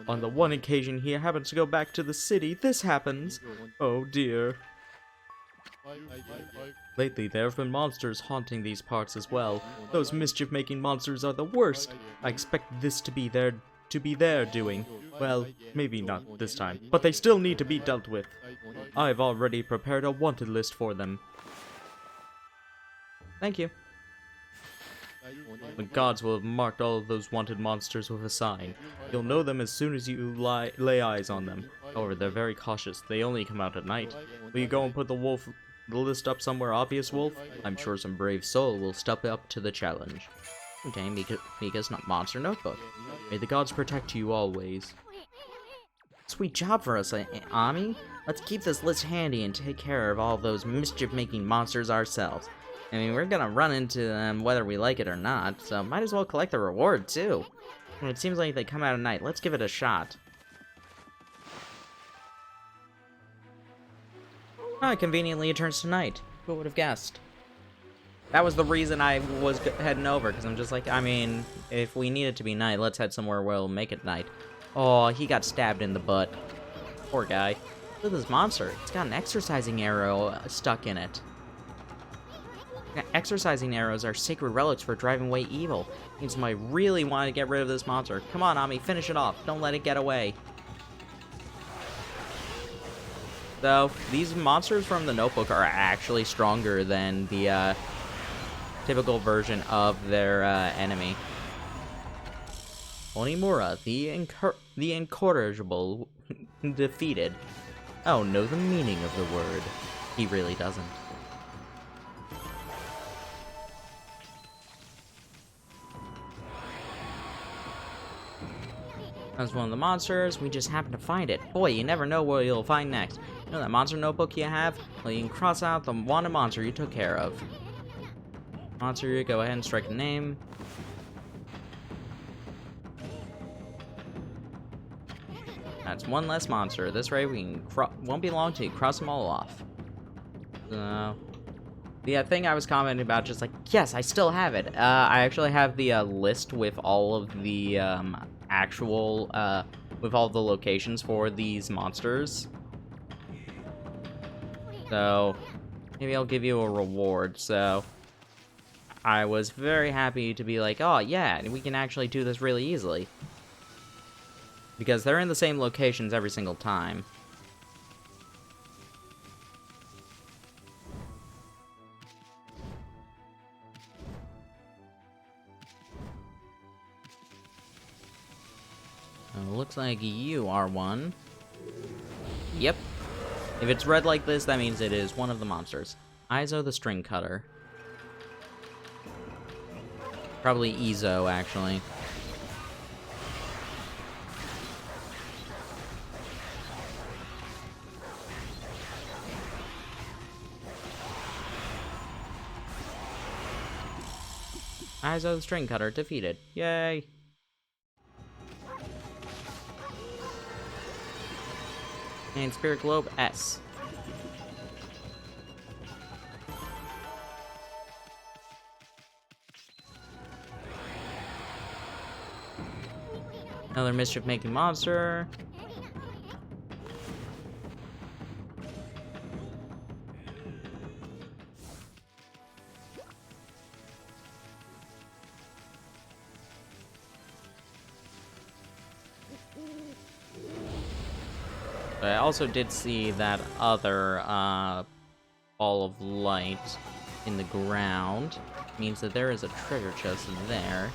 On the one occasion he happens to go back to the city, this happens. Oh dear. Lately, there have been monsters haunting these parts as well. Those mischief-making monsters are the worst. I expect this to be their doing. Well, maybe not this time, but they still need to be dealt with. I've already prepared a wanted list for them. Thank you. The gods will have marked all of those wanted monsters with a sign. You'll know them as soon as you lay eyes on them. However, they're very cautious. They only come out at night. Will you go and put the list up somewhere obvious, Wolf? I'm sure some brave soul will step up to the challenge. Okay, Mika's not monster notebook. May the gods protect you always. Sweet job for us, Ami. Let's keep this list handy and take care of all those mischief-making monsters ourselves. I mean, we're gonna run into them whether we like it or not, so might as well collect the reward, too. And it seems like they come out at night. Let's give it a shot. Ah, conveniently it turns to night. Who would have guessed? That was the reason I was heading over, because I'm just like, I mean, if we need it to be night, let's head somewhere where we'll make it night. Oh, he got stabbed in the butt. Poor guy. Look at this monster. It's got an exercising arrow stuck in it. Exercising arrows are sacred relics for driving away evil. Means somebody really wanted to get rid of this monster. Come on, Ami, finish it off. Don't let it get away. Though, these monsters from the Notebook are actually stronger than the typical version of their enemy. Onimura, the incorrigible, defeated. Oh, know the meaning of the word. He really doesn't. That's one of the monsters. We just happened to find it. Boy, you never know what you'll find next. You know that monster notebook you have? Well, you can cross out the wanted monster you took care of. Monster, go ahead and strike a name. That's one less monster. This way we can won't be long till you cross them all off. So, the thing I was commenting about, just like, yes, I still have it. I actually have the list with all of the actual, with all the locations for these monsters. So, maybe I'll give you a reward. So, I was very happy to be like, oh yeah, we can actually do this really easily. Because they're in the same locations every single time. Looks like you are one. Yep. If it's red like this, that means it is one of the monsters. Izo the string cutter. Probably Izo, actually. Izo the string cutter defeated. Yay! And Spirit Globe S. Another mischief-making monster. I also did see that other ball of light in the ground. Means that there is a treasure chest there.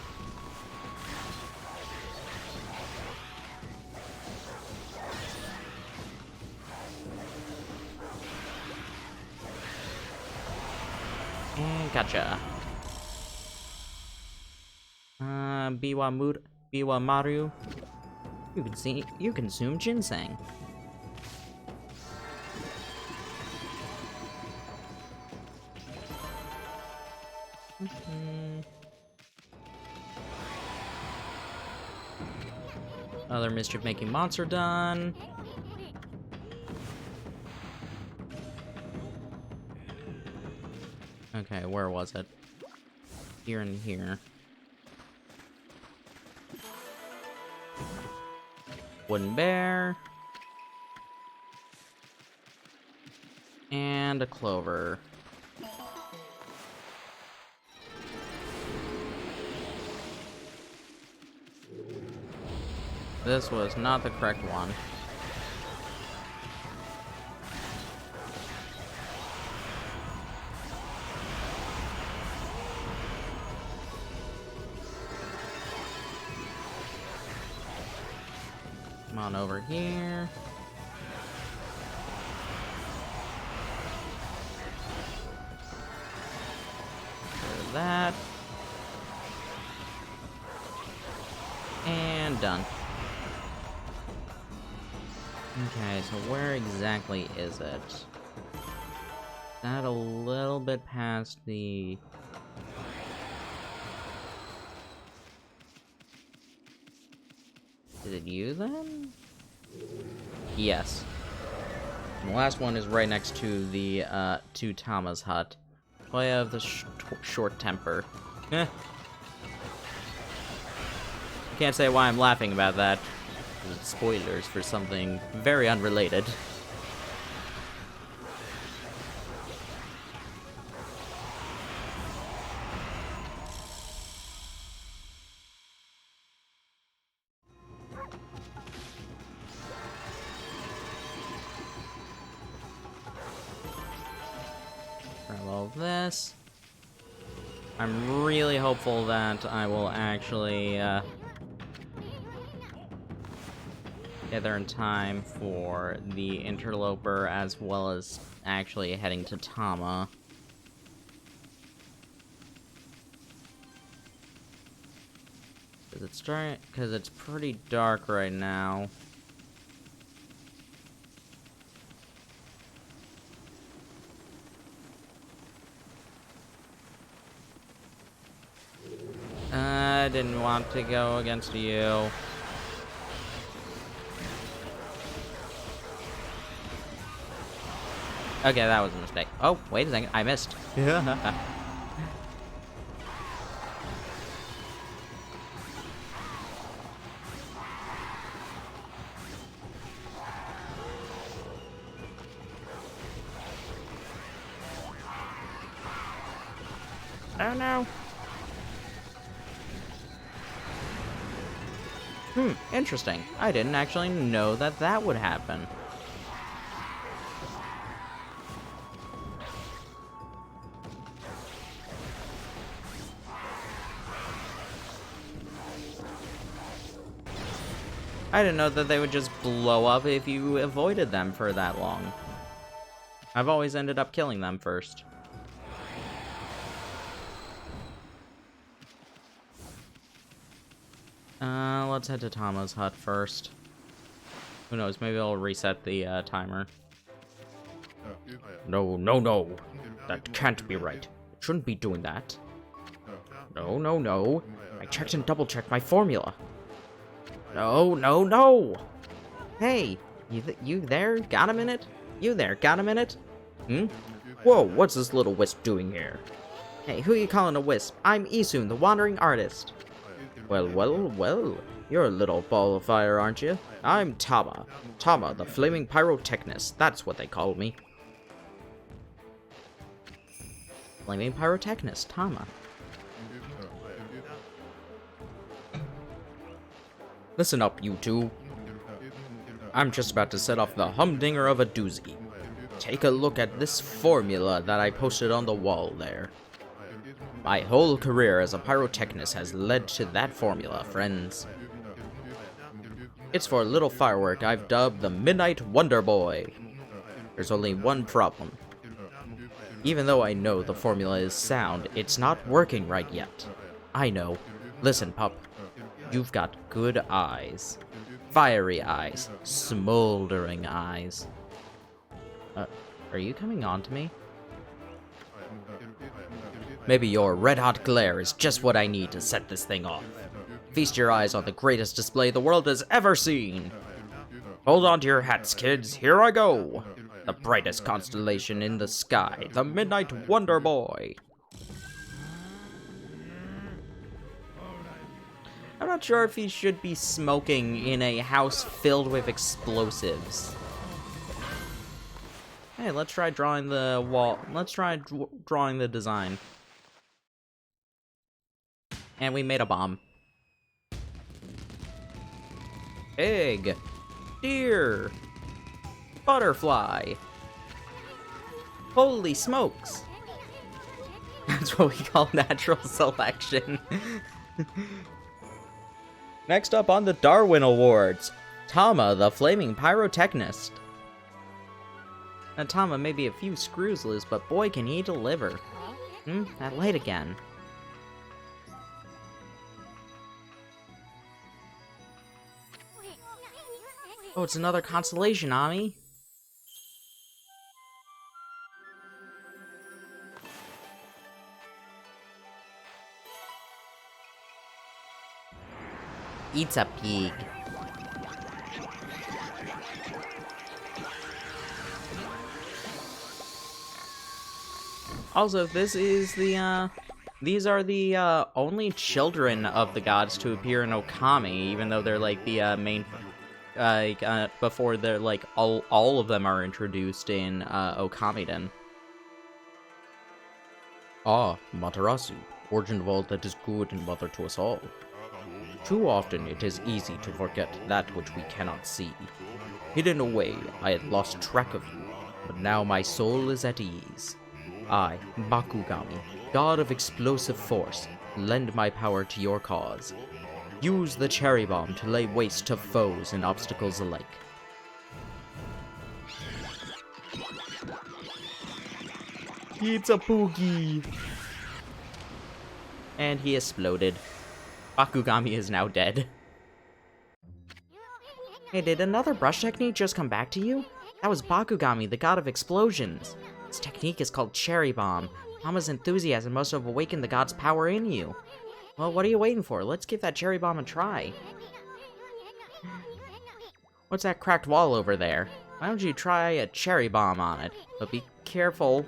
And gotcha. Biwa Maru. You consume ginseng. Other mischief-making monster done. Okay, where was it? Here and here. Wooden bear. And a clover. This was not the correct one. Come on over here. There's that. And done. Okay, so where exactly is it? That a little bit past the... Is it you, then? Yes. And the last one is right next to the, to Tama's hut. Boy of the short temper. Eh. I can't say why I'm laughing about that. It's spoilers for something very unrelated. Grab all this. I'm really hopeful that I will actually get there in time for the interloper, as well as actually heading to Tama. Because it's pretty dark right now. I didn't want to go against you. Okay, that was a mistake. Oh, wait a second, I missed. Yeah. Oh no. Interesting. I didn't actually know that that would happen. I didn't know that they would just blow up if you avoided them for that long. I've always ended up killing them first. Let's head to Tama's hut first. Who knows, maybe I'll reset the timer. No, no, no. That can't be right. It shouldn't be doing that. No, no, no. I checked and double-checked my formula. No, no, no! Hey, you there? Got a minute? You there, got a minute? Hmm? Whoa, what's this little wisp doing here? Hey, who you calling a wisp? I'm Isun, the wandering artist. Well, well, well. You're a little ball of fire, aren't you? I'm Tama. Tama, the flaming pyrotechnist. That's what they call me. Flaming pyrotechnist, Tama. Listen up, you two. I'm just about to set off the humdinger of a doozy. Take a look at this formula that I posted on the wall there. My whole career as a pyrotechnist has led to that formula, friends. It's for a little firework I've dubbed the Midnight Wonder Boy. There's only one problem. Even though I know the formula is sound, it's not working right yet. I know. Listen, pup. You've got good eyes. Fiery eyes. Smoldering eyes. Are you coming on to me? Maybe your red-hot glare is just what I need to set this thing off. Feast your eyes on the greatest display the world has ever seen. Hold on to your hats, kids. Here I go. The brightest constellation in the sky. The Midnight Wonder Boy. I'm not sure if he should be smoking in a house filled with explosives. Hey, let's try drawing the wall. Let's try drawing the design. And we made a bomb. Egg. Deer. Butterfly. Holy smokes. That's what we call natural selection. Next up on the Darwin Awards, Tama, the flaming pyrotechnist. Now Tama may be a few screws loose, but boy can he deliver. That light again. Oh, it's another constellation, Ami. Eats a pig. Also, this is the, these are the, only children of the gods to appear in Okami, even though they're, like, the, main, before they're, like, all of them are introduced in, Okamiden. Ah, Matarasu, origin of all that is good and mother to us all. Too often it is easy to forget that which we cannot see. Hidden away, I had lost track of you, but now my soul is at ease. I, Bakugami, god of explosive force, lend my power to your cause. Use the cherry bomb to lay waste to foes and obstacles alike. It's a poogie! And he exploded. Bakugami is now dead. Hey, did another brush technique just come back to you? That was Bakugami, the god of explosions. This technique is called Cherry Bomb. Hama's enthusiasm must have awakened the god's power in you. Well, what are you waiting for? Let's give that Cherry Bomb a try. What's that cracked wall over there? Why don't you try a Cherry Bomb on it? But be careful.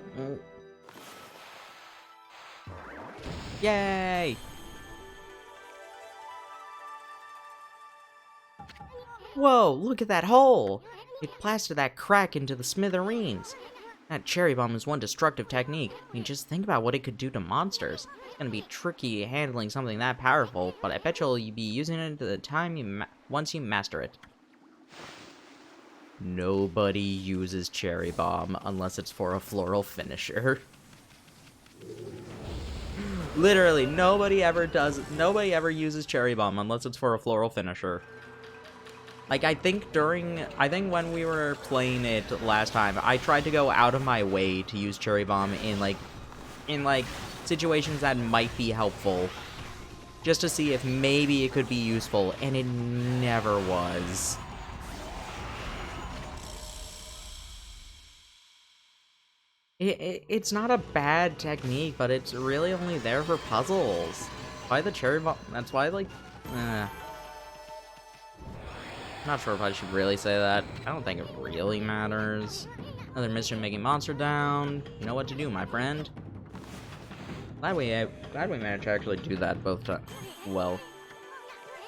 Yay! Whoa, look at that hole! It blasted that crack into the smithereens. That cherry bomb is one destructive technique. I mean, just think about what it could do to monsters. It's gonna be tricky handling something that powerful, but I bet you'll be using it at the time once you master it. Nobody uses cherry bomb unless it's for a floral finisher. Literally, nobody ever uses cherry bomb unless it's for a floral finisher. Like, I think when we were playing it last time, I tried to go out of my way to use Cherry Bomb in situations that might be helpful. Just to see if maybe it could be useful, and it never was. It's not a bad technique, but it's really only there for puzzles. Why the Cherry Bomb? That's why, like, not sure if I should really say that. I don't think it really matters. Another mission making monster down. You know what to do, my friend. Glad we managed to actually do that both times. Well,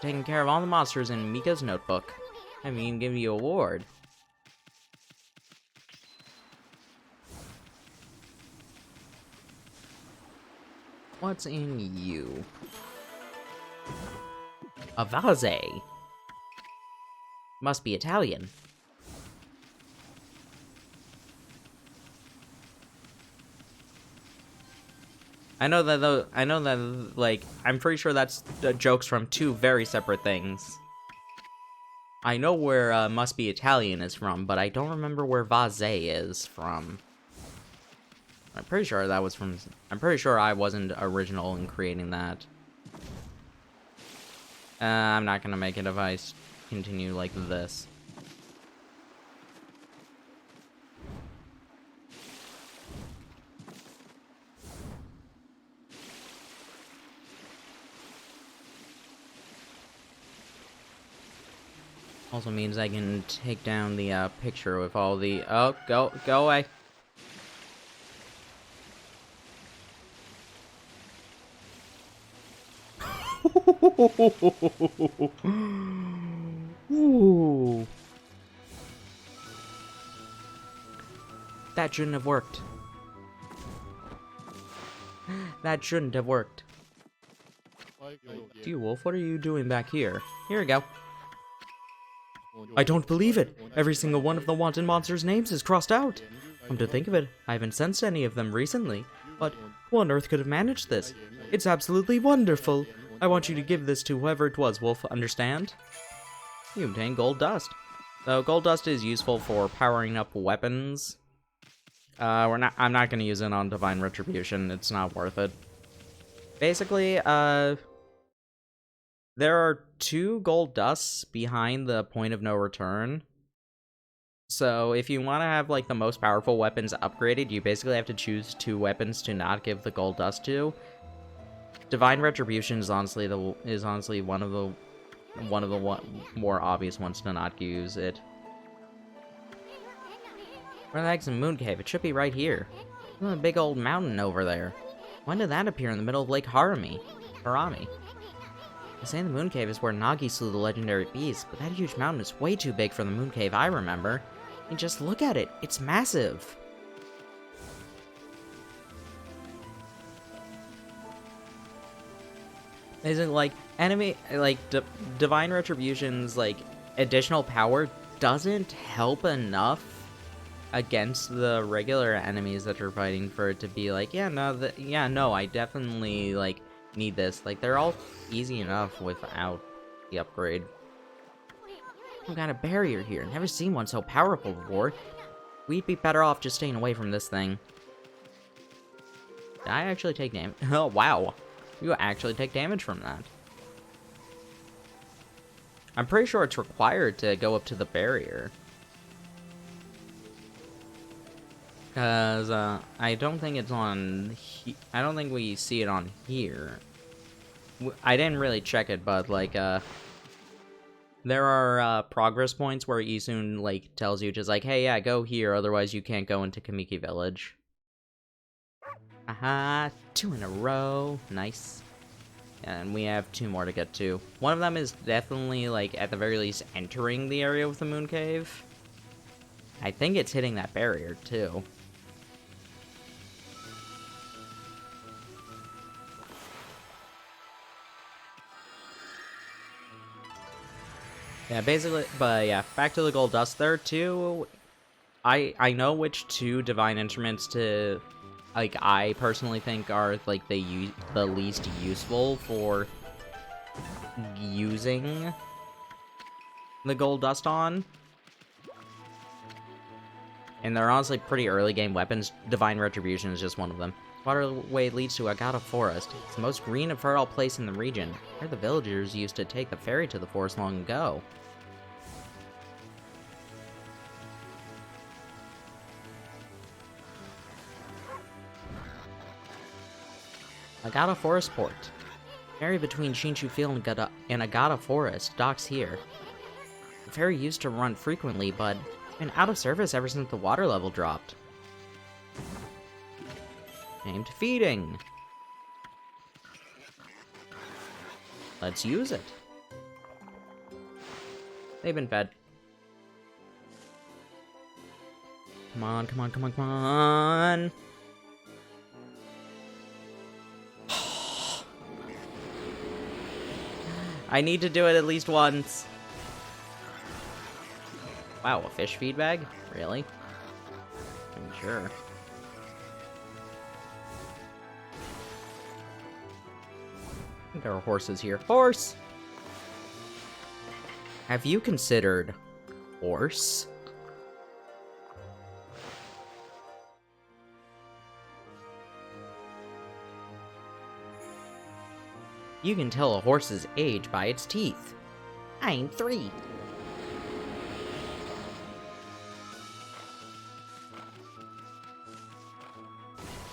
taking care of all the monsters in Mika's notebook. I mean, give you a award. What's in you? A vase. Must be Italian. I know that, like, I'm pretty sure that's jokes from two very separate things. I know where Must Be Italian is from, but I don't remember where vase is from. I'm pretty sure that was from... I'm pretty sure I wasn't original in creating that. I'm not gonna make it if I continue like this. Also means I can take down the picture with all the... Oh, go away. Ooh. That shouldn't have worked. That shouldn't have worked. Dear Wolf, what are you doing back here? Here we go. I don't believe it! Every single one of the wanted monsters' names is crossed out! Come to think of it, I haven't sensed any of them recently. But who on earth could have managed this? It's absolutely wonderful! I want you to give this to whoever it was, Wolf, understand? You obtain gold dust. Though gold dust is useful for powering up weapons. I'm not gonna use it on Divine Retribution, it's not worth it. Basically, there are 2 gold dusts behind the point of no return. So if you want to have like the most powerful weapons upgraded, you basically have to choose 2 weapons to not give the gold dust to. Divine Retribution is honestly one of the more obvious ones to not use it. Where the heck's the moon cave? It should be right here. Look at the big old mountain over there. When did that appear in the middle of Lake Harami? They say the moon cave is where Nagi slew the legendary beast, but that huge mountain is way too big for the moon cave I remember. And just look at it, it's massive. Isn't like Divine Retribution's like additional power doesn't help enough against the regular enemies that you're fighting for it to be like, no, I definitely like need this. Like they're all easy enough without the upgrade. Some kind of barrier here. Never seen one so powerful before. We'd be better off just staying away from this thing. Did I actually take damage? Oh wow. You actually take damage from that. I'm pretty sure it's required to go up to the barrier. Because, I don't think it's on... I don't think we see it on here. I didn't really check it, but, like, there are, progress points where Isun, like, tells you just like, hey, yeah, go here, otherwise you can't go into Kamiki Village. Aha, 2 in a row. Nice. And we have 2 more to get to. One of them is definitely, like, at the very least, entering the area with the moon cave. I think it's hitting that barrier, too. Yeah, basically, but yeah, back to the gold dust there, too. I know which 2 divine instruments to, like, I personally think are, like, the least useful for using the gold dust on. And they're honestly pretty early game weapons. Divine Retribution is just one of them. Waterway leads to Agata Forest. It's the most green and fertile place in the region. Where the villagers used to take the ferry to the forest long ago. Agata Forest Port. Ferry between Shinshu Field and Agata Forest docks here. The ferry used to run frequently, but it's been out of service ever since the water level dropped. Named feeding. Let's use it. They've been fed. Come on, come on, come on, come on. I need to do it at least once. Wow, a fish feed bag? Really? I'm sure. I think there are horses here. Horse! Have you considered horse? You can tell a horse's age by its teeth. I'm 3.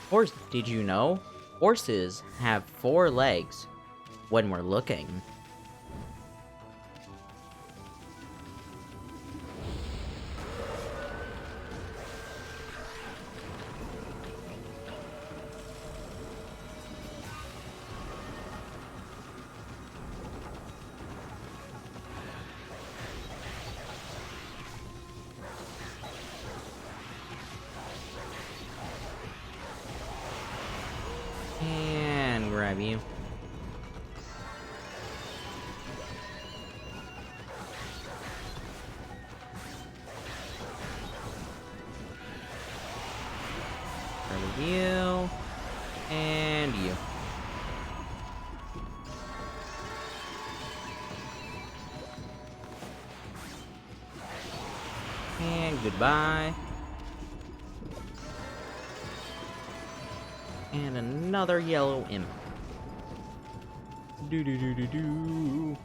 Horse, did you know? Horses have 4 legs when we're looking. And grab you. Grab you. And you. And goodbye. And another yellow imp. Do do do do do.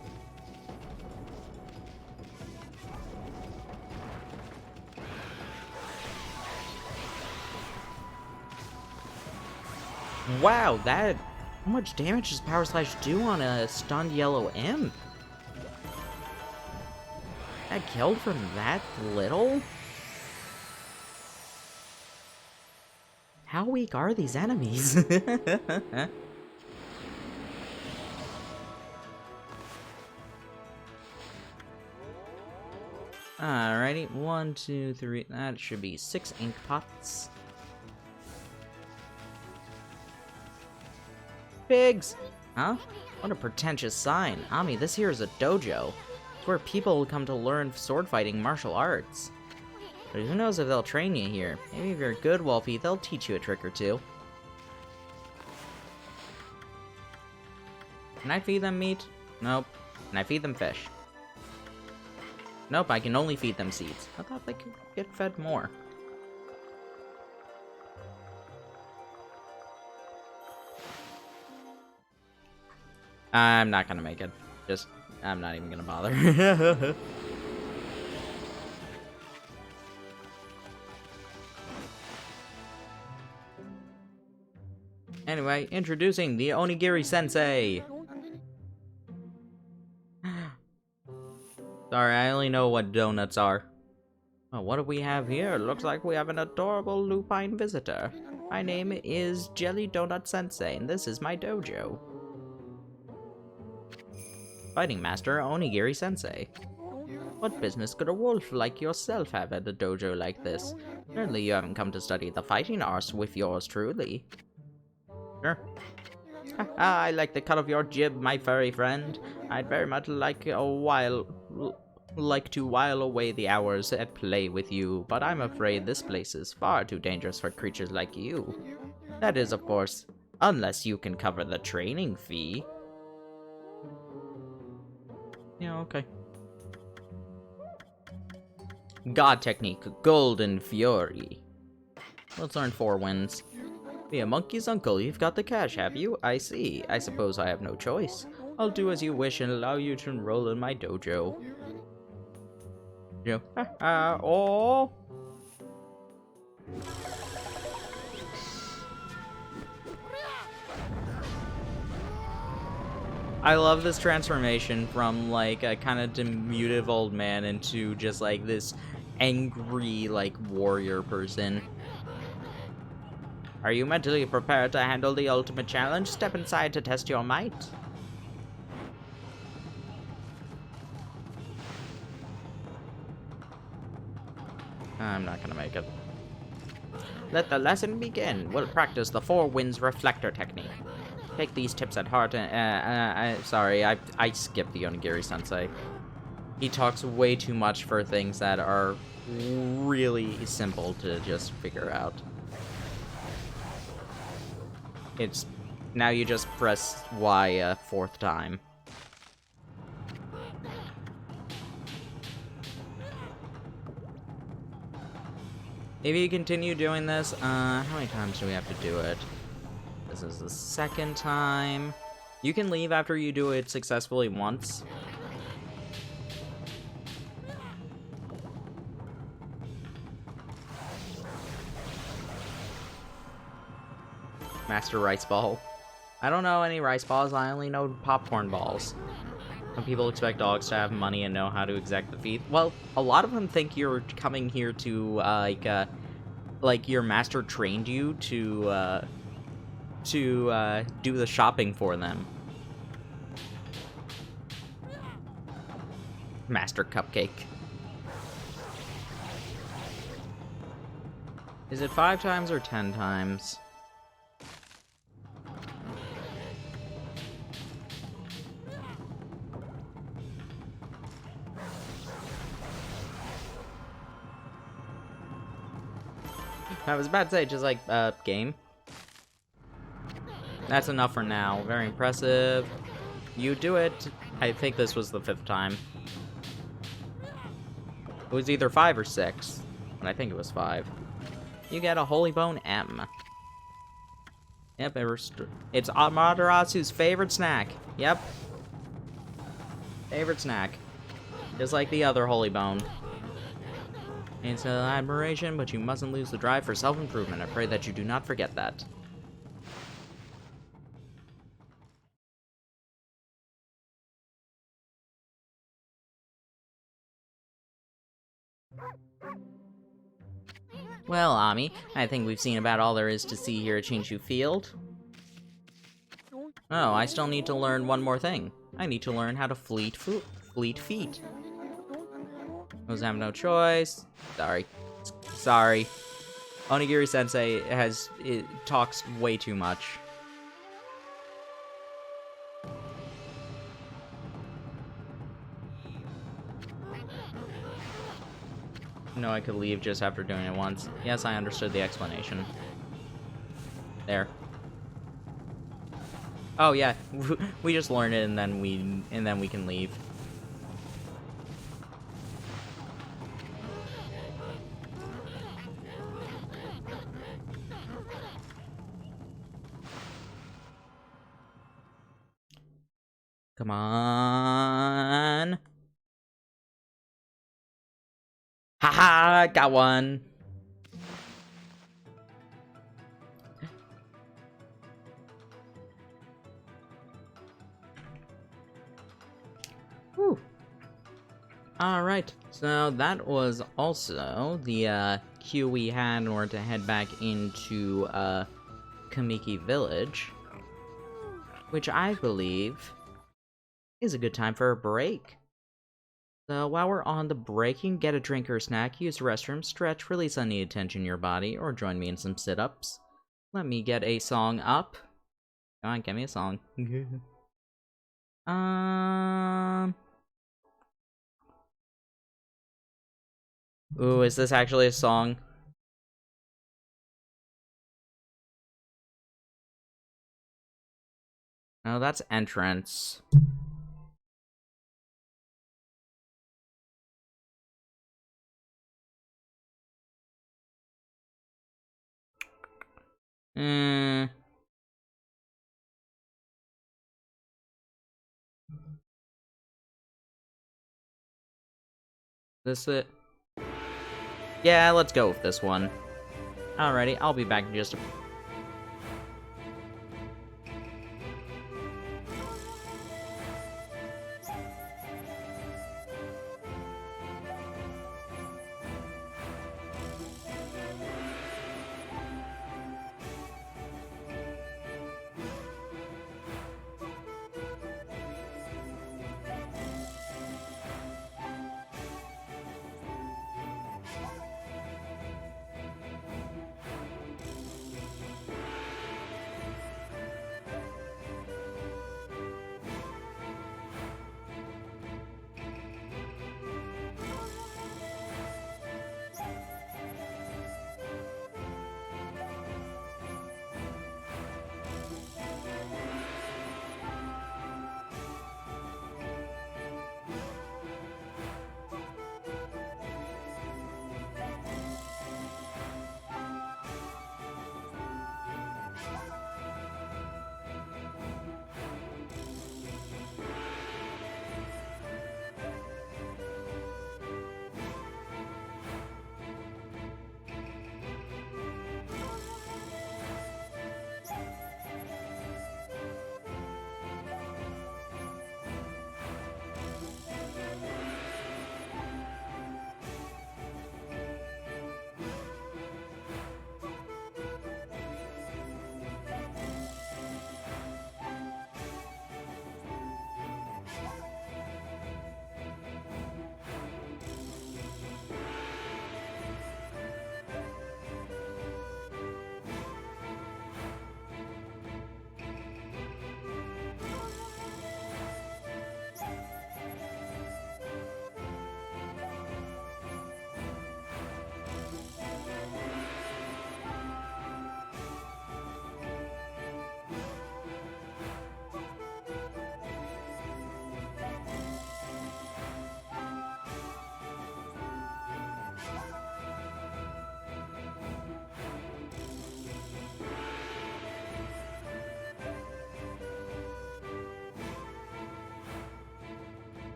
Wow, that... How much damage does Power Slash do on a stunned yellow imp? That killed from that little? How weak are these enemies? Alrighty, 1, 2, 3, that should be 6 ink pots. Pigs! Huh? What a pretentious sign. Ami, this here is a dojo. It's where people come to learn sword fighting martial arts. But who knows if they'll train you here. Maybe if you're a good Wolfie, they'll teach you a trick or two. Can I feed them meat? Nope. Can I feed them fish? Nope, I can only feed them seeds. I thought they could get fed more. I'm not gonna make it. I'm not even gonna bother. Anyway, introducing the Onigiri Sensei! Sorry, I only know what donuts are. Oh, what do we have here? Looks like we have an adorable lupine visitor. My name is Jelly Donut Sensei, and this is my dojo. Fighting Master Onigiri Sensei. What business could a wolf like yourself have at a dojo like this? Certainly you haven't come to study the fighting arts with yours truly. Sure. I like the cut of your jib, my furry friend. I'd very much like to while away the hours at play with you, but I'm afraid this place is far too dangerous for creatures like you. That is, of course, unless you can cover the training fee. Yeah, okay. God Technique, Golden Fury. Let's learn 4 wins. Be a monkey's uncle, you've got the cash, have you? I see. I suppose I have no choice. I'll do as you wish and allow you to enroll in my dojo. Oh. I love this transformation from, like, a kind of diminutive old man into just, like, this angry, like, warrior person. Are you mentally prepared to handle the ultimate challenge? Step inside to test your might. I'm not gonna make it. Let the lesson begin. We'll practice the 4 winds reflector technique. Take these tips at heart and, sorry, I skipped the Onigiri Sensei. He talks way too much for things that are really simple to just figure out. It's, now you just press Y a 4th time. If you continue doing this, how many times do we have to do it? This is the 2nd time. You can leave after you do it successfully once. Master Rice Ball. I don't know any rice balls, I only know popcorn balls. Some people expect dogs to have money and know how to exact the feet. Well, a lot of them think you're coming here to, like your master trained you to do the shopping for them. Master Cupcake. Is it 5 times or 10 times? I was about to say, just like, game. That's enough for now. Very impressive. You do it. I think this was the 5th time. It was either 5 or 6, but I think it was 5. You get a Holy Bone M. Yep, it's Amaterasu's favorite snack. Yep. Favorite snack. Just like the other Holy Bone. It's an admiration, but you mustn't lose the drive for self-improvement. I pray that you do not forget that. Well, Ami, I think we've seen about all there is to see here at Chinshu Field. Oh, I still need to learn one more thing. I need to learn how to fleet feet. Those have no choice. Sorry. Onigiri-sensei talks way too much. No, I could leave just after doing it once. Yes, I understood the explanation. There. Oh yeah, we just learn it and then we can leave. Come on. Haha, got one. Whew. Alright, so that was also the cue we had in order to head back into Kamiki Village, which I believe is a good time for a break. So while we're on the break, you can get a drink or a snack, use the restroom, stretch, release unneeded tension in your body, or join me in some sit-ups. Let me get a song up. Come on, get me a song. Ooh, is this actually a song? No, that's Entrance. This it? Yeah, let's go with this one. Alrighty, I'll be back in just a...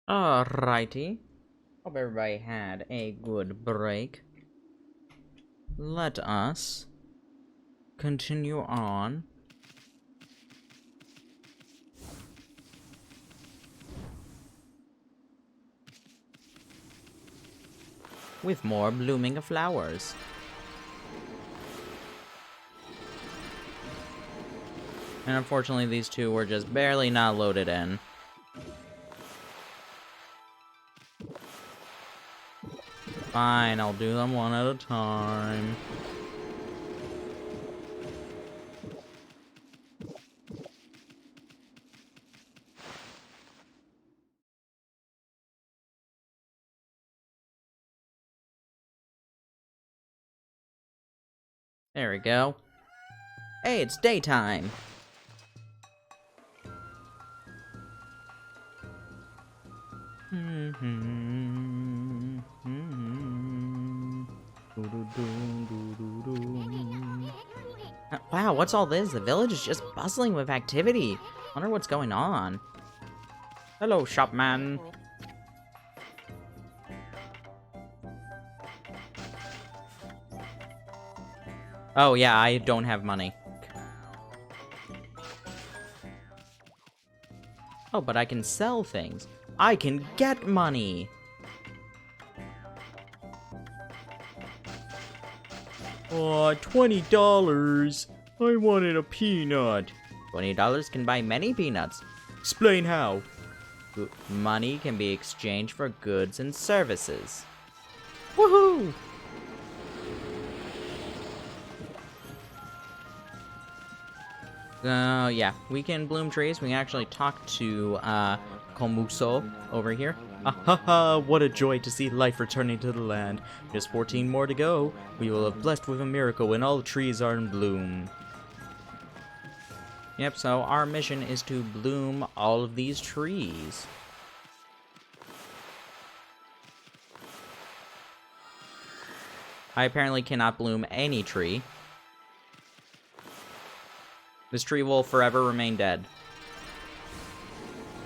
Alrighty. Hope everybody had a good break. Let us continue on with more blooming flowers. And unfortunately, these two were just barely not loaded in. Fine, I'll do them one at a time. There we go. Hey, it's daytime! Wow, what's all this? The village is just bustling with activity. Wonder what's going on. Hello, shopman. Oh yeah, I don't have money. Oh, but I can sell things. I can get money! Aw, $20. I wanted a peanut. $20 can buy many peanuts. Explain how. Money can be exchanged for goods and services. Woohoo! Yeah, we can bloom trees. We can actually talk to, Komuso over here. Ahaha, what a joy to see life returning to the land. Just 14 more to go. We will have blessed with a miracle when all the trees are in bloom. Yep, so our mission is to bloom all of these trees. I apparently cannot bloom any tree. This tree will forever remain dead.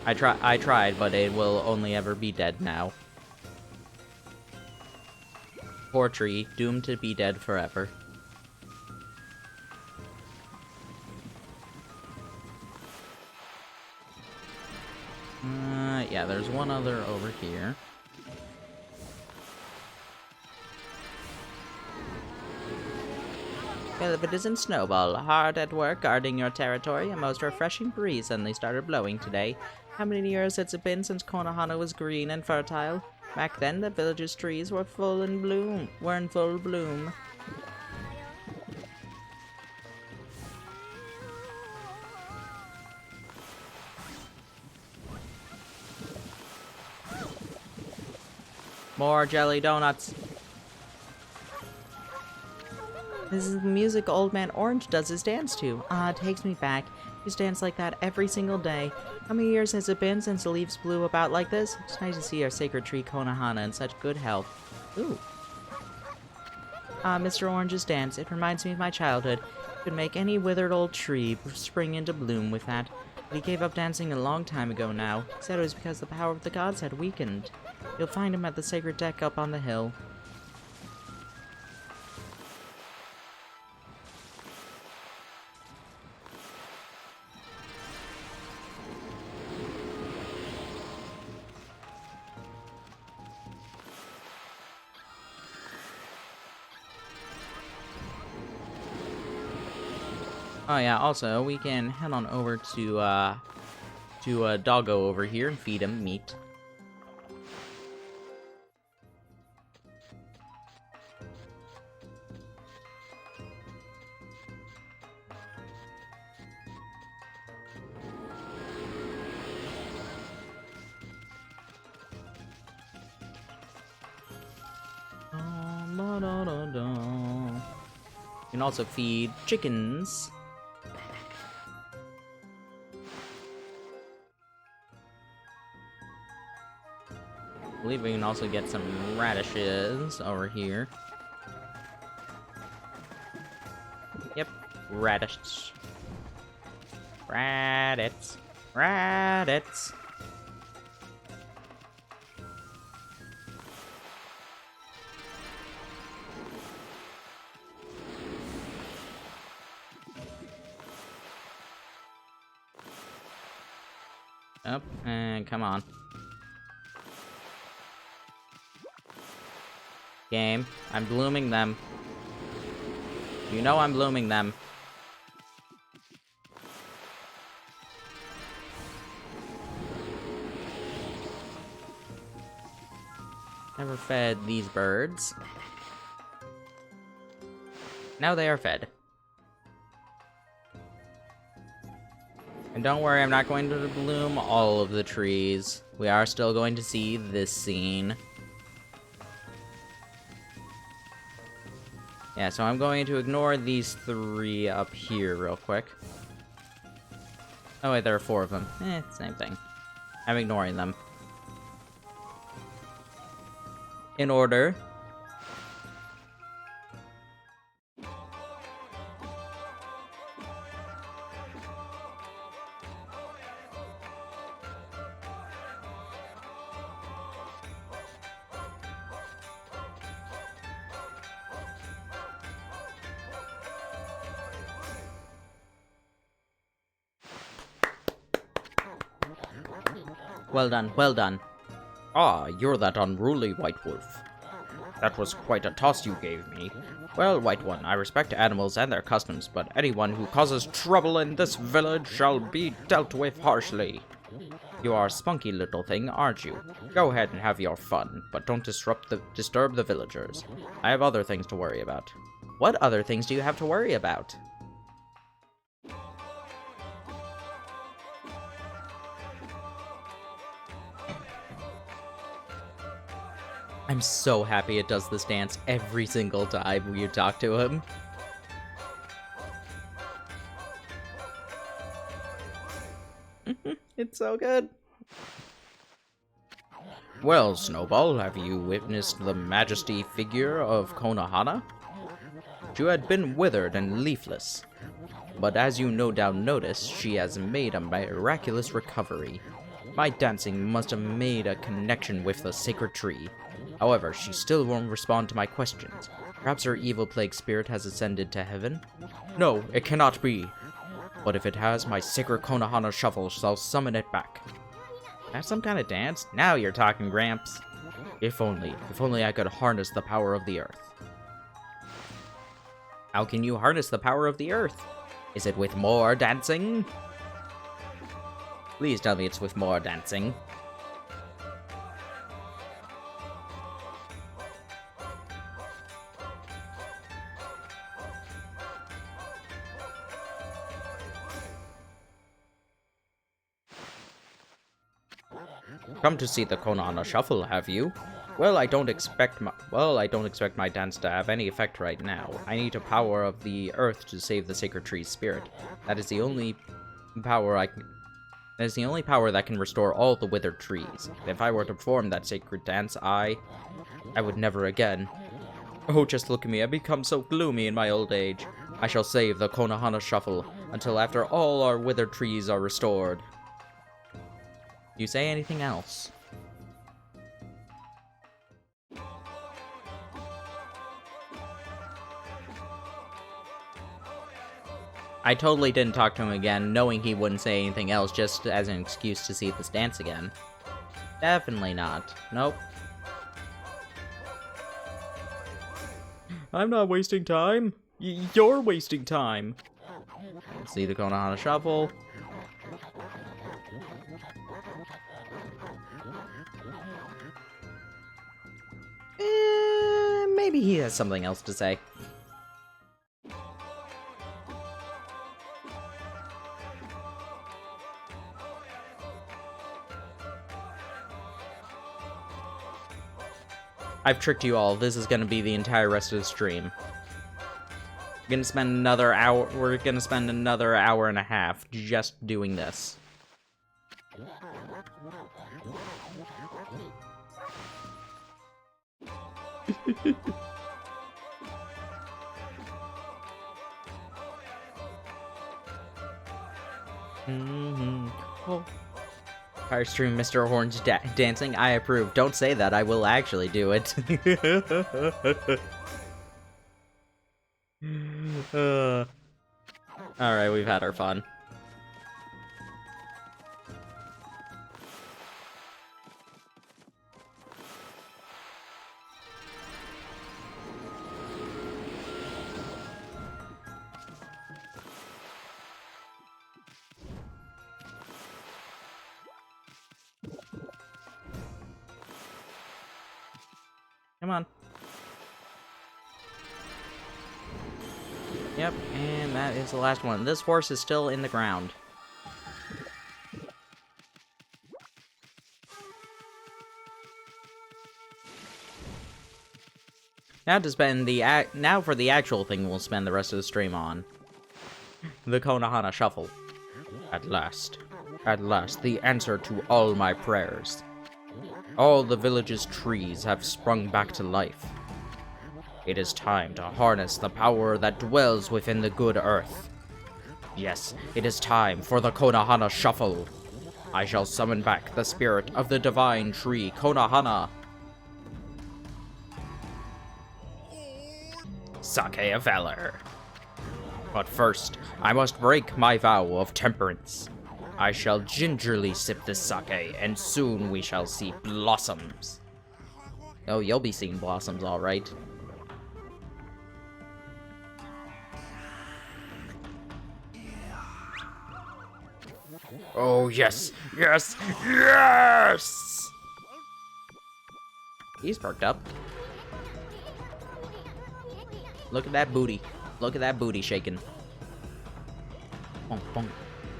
I tried, but it will only ever be dead now. Poor tree, doomed to be dead forever. Yeah, there's one other over here. Well, if it isn't Snowball, hard at work guarding your territory, a most refreshing breeze suddenly started blowing today. How many years has it been since Konohana was green and fertile? Back then, the village's trees were in full bloom. More jelly donuts. This is the music Old Man Orange does his dance to. Ah, it takes me back. He used to dance like that every single day. How many years has it been since the leaves blew about like this? It's nice to see our sacred tree Konohana in such good health. Ooh. Ah, Mr. Orange's dance. It reminds me of my childhood. He could make any withered old tree spring into bloom with that. But he gave up dancing a long time ago now. He said it was because the power of the gods had weakened. You'll find him at the sacred deck up on the hill. Oh yeah, also, we can head on over to Doggo over here and feed him meat. can also feed chickens. I believe we can also get some radishes over here. Yep, radish. Radits. Radits. Up, and come on. Game, I'm blooming them. You know I'm blooming them. Never fed these birds. Now they are fed. And don't worry, I'm not going to bloom all of the trees. We are still going to see this scene. Yeah, so I'm going to ignore these 3 up here real quick. Oh wait, there are 4 of them. Same thing. I'm ignoring them. In order. Well done, well done. Ah, you're that unruly White Wolf. That was quite a toss you gave me. Well, White One, I respect animals and their customs, but anyone who causes trouble in this village shall be dealt with harshly. You are a spunky little thing, aren't you? Go ahead and have your fun, but don't disturb the villagers. I have other things to worry about. What other things do you have to worry about? I'm so happy it does this dance every single time you talk to him. It's so good. Well, Snowball, have you witnessed the majesty figure of Hana? She had been withered and leafless, but as you no doubt noticed, she has made a miraculous recovery. My dancing must have made a connection with the sacred tree. However, she still won't respond to my questions. Perhaps her evil plague spirit has ascended to heaven? No, it cannot be. But if it has, my sacred Konohana shuffle shall summon it back. That's some kind of dance? Now you're talking, Gramps. If only I could harness the power of the earth. How can you harness the power of the earth? Is it with more dancing? Please tell me it's with more dancing. Come to see the Konohana shuffle, have you? Well, I don't expect my dance to have any effect right now. I need a power of the earth to save the sacred tree's spirit. That is the only power that can restore all the withered trees. If I were to perform that sacred dance, I would never again. Oh, just look at me, I've become so gloomy in my old age. I shall save the Konohana shuffle until after all our withered trees are restored. You say anything else? I totally didn't talk to him again, knowing he wouldn't say anything else just as an excuse to see this dance again. Definitely not. Nope. I'm not wasting time. You're wasting time. Let's see the Konohana shuffle. Maybe he has something else to say. I've tricked you all. This is going to be the entire rest of the stream. Gonna spend another hour. We're gonna spend another hour and a half just doing this. Oh. Fire stream Mr. Horn's dancing. I approve. Don't say that. I will actually do it. Alright, we've had our fun. Come on. Yep, and that is the last one. This horse is still in the ground. Now for the actual thing we'll spend the rest of the stream on. The Konohana Shuffle. At last, the answer to all my prayers. All the village's trees have sprung back to life. It is time to harness the power that dwells within the good earth. Yes, it is time for the Konohana Shuffle. I shall summon back the spirit of the divine tree, Konohana. Sake of Valor. But first, I must break my vow of temperance. I shall gingerly sip this sake, and soon we shall see blossoms. Oh, you'll be seeing blossoms, alright. Oh, yes! Yes! Yes! He's perked up. Look at that booty. Look at that booty shaking. Boom, boom,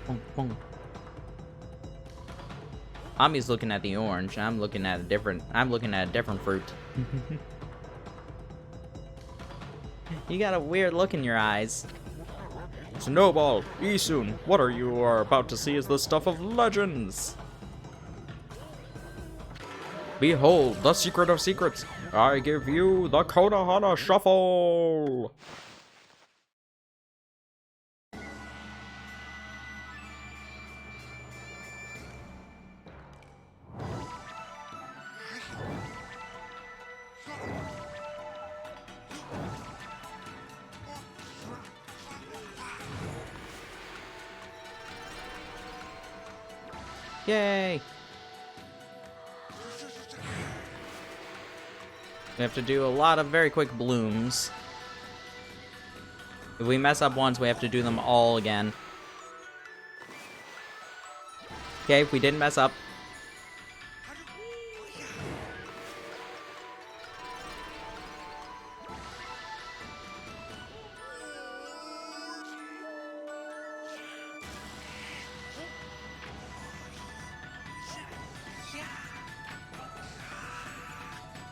boom, boom. Ami's looking at the orange. I'm looking at a different fruit. You got a weird look in your eyes. Snowball, Isun, what you are about to see is the stuff of legends. Behold, the secret of secrets. I give you the Konohana Shuffle. Yay! We have to do a lot of very quick blooms. If we mess up once, we have to do them all again. Okay, we didn't mess up.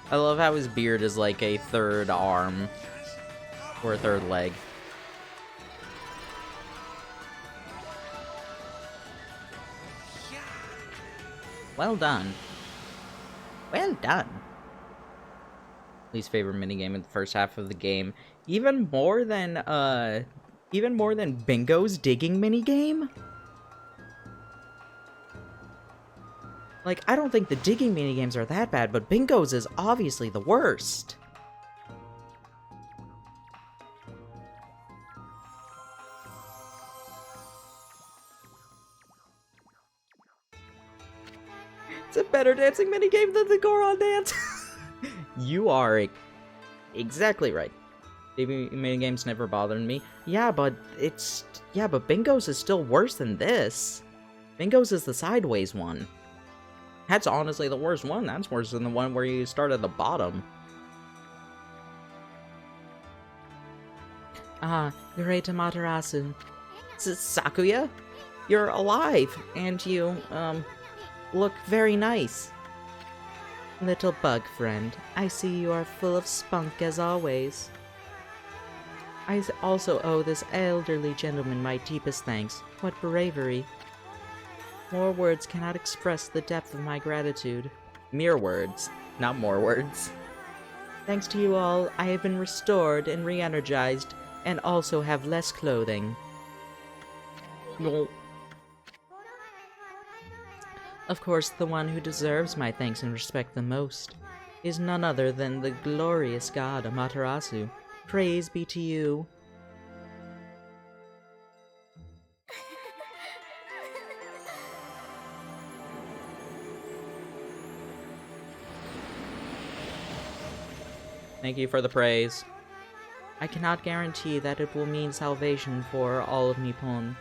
I love how his beard is like a third arm. Or a third leg. Well done. Well done. Least favorite minigame in the first half of the game. Even more than Bingo's digging minigame? Like, I don't think the digging minigames are that bad, but Bingo's is obviously the worst. It's a better dancing minigame than the Goron dance. You are exactly right. Digging minigames never bothered me. Yeah, but Bingo's is still worse than this. Bingo's is the sideways one. That's honestly the worst one. That's worse than the one where you start at the bottom. Great Amaterasu. Sakuya? You're alive, and you, look very nice. Little bug friend, I see you are full of spunk as always. also owe this elderly gentleman my deepest thanks. What bravery. More words cannot express the depth of my gratitude. Mere words, not more words. Thanks to you all, I have been restored and re-energized, and also have less clothing. Of course, the one who deserves my thanks and respect the most is none other than the glorious god Amaterasu. Praise be to you. Thank you for the praise. I cannot guarantee that it will mean salvation for all of Nippon.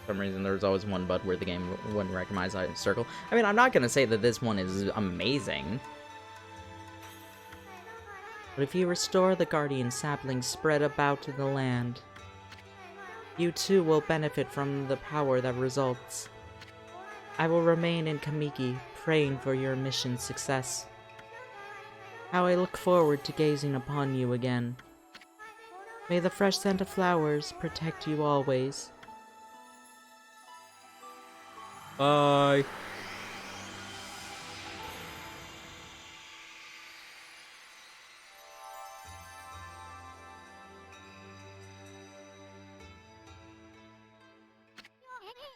For some reason, there's always one but where the game wouldn't recognize a circle. I mean, I'm not gonna say that this one is amazing. But if you restore the guardian saplings spread about the land, you too will benefit from the power that results. I will remain in Kamiki, praying for your mission's success. How I look forward to gazing upon you again. May the fresh scent of flowers protect you always. Bye.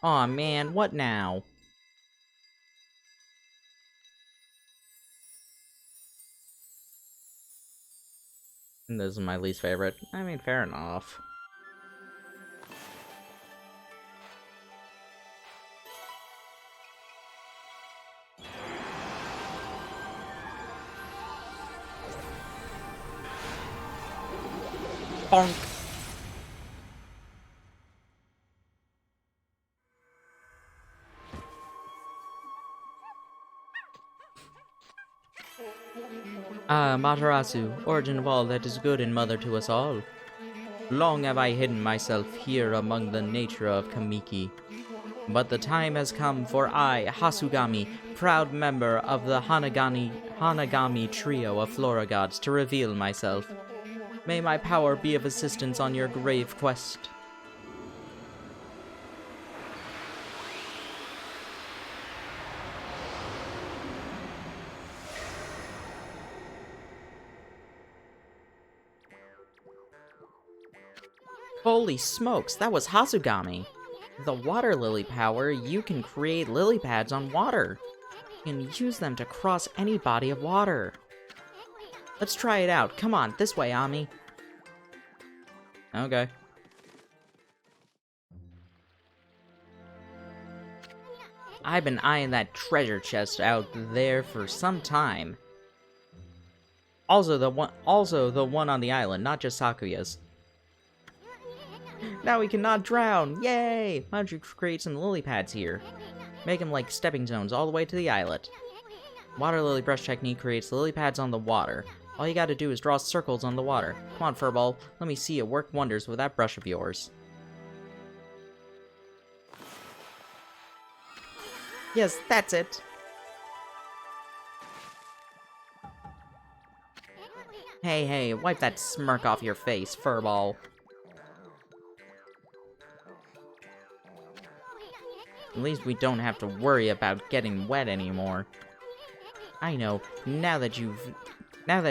Aw man, what now? This is my least favorite. I mean, fair enough. Bonk! Ah, Materasu, origin of all that is good and mother to us all. Long have I hidden myself here among the nature of Kamiki. But the time has come for I, Hasugami, proud member of the Hanagami trio of Flora gods, to reveal myself. May my power be of assistance on your grave quest. Holy smokes, that was Hasugami! With the water lily power, you can create lily pads on water. You can use them to cross any body of water. Let's try it out. Come on, this way, Ami. Okay. I've been eyeing that treasure chest out there for some time. Also the one on the island, not just Sakuya's. Now we cannot drown! Yay! Why don't you create some lily pads here? Make them like stepping stones all the way to the islet. Water lily brush technique creates lily pads on the water. All you gotta do is draw circles on the water. Come on, Furball, let me see you work wonders with that brush of yours. Yes, that's it! Hey, wipe that smirk off your face, Furball. At least we don't have to worry about getting wet anymore. I know, now that you have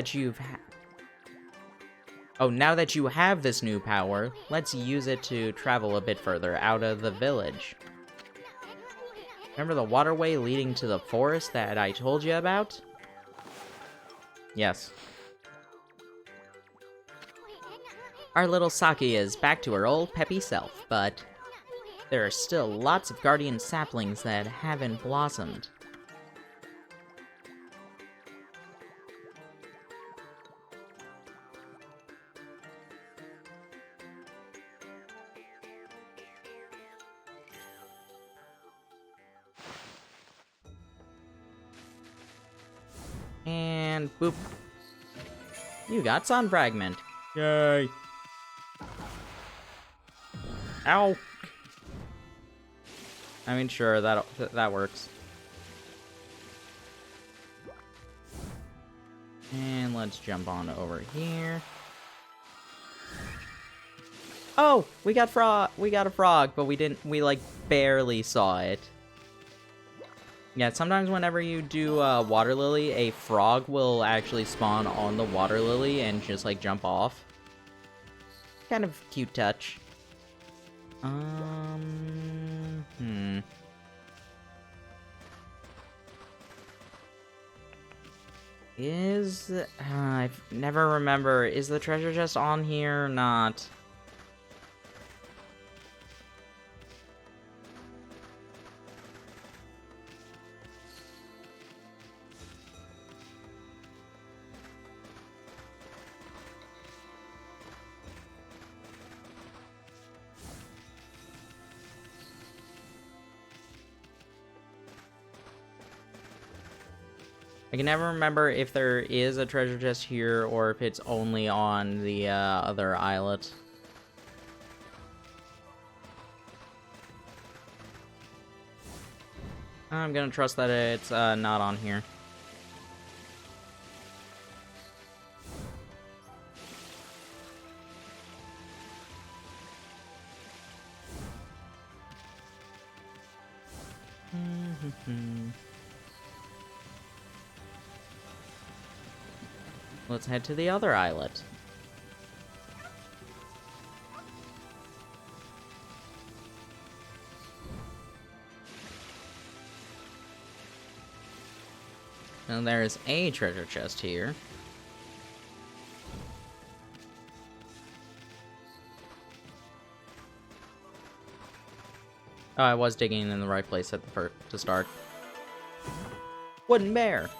this new power, let's use it to travel a bit further out of the village. Remember the waterway leading to the forest that I told you about? Yes. Our little Saki is back to her old peppy self, but there are still lots of guardian saplings that haven't blossomed. And boop. You got Sun Fragment. Yay. Ow! I mean, sure, that works. And let's jump on over here. Oh, we got a frog, but we like barely saw it. Yeah, sometimes whenever you do water lily, a frog will actually spawn on the water lily and just like jump off. Kind of cute touch. I never remember, is the treasure chest on here or not? I can never remember if there is a treasure chest here or if it's only on the other islet. I'm gonna trust that it's not on here. Let's head to the other islet. And there is a treasure chest here. Oh, I was digging in the right place at the to start. Wooden bear!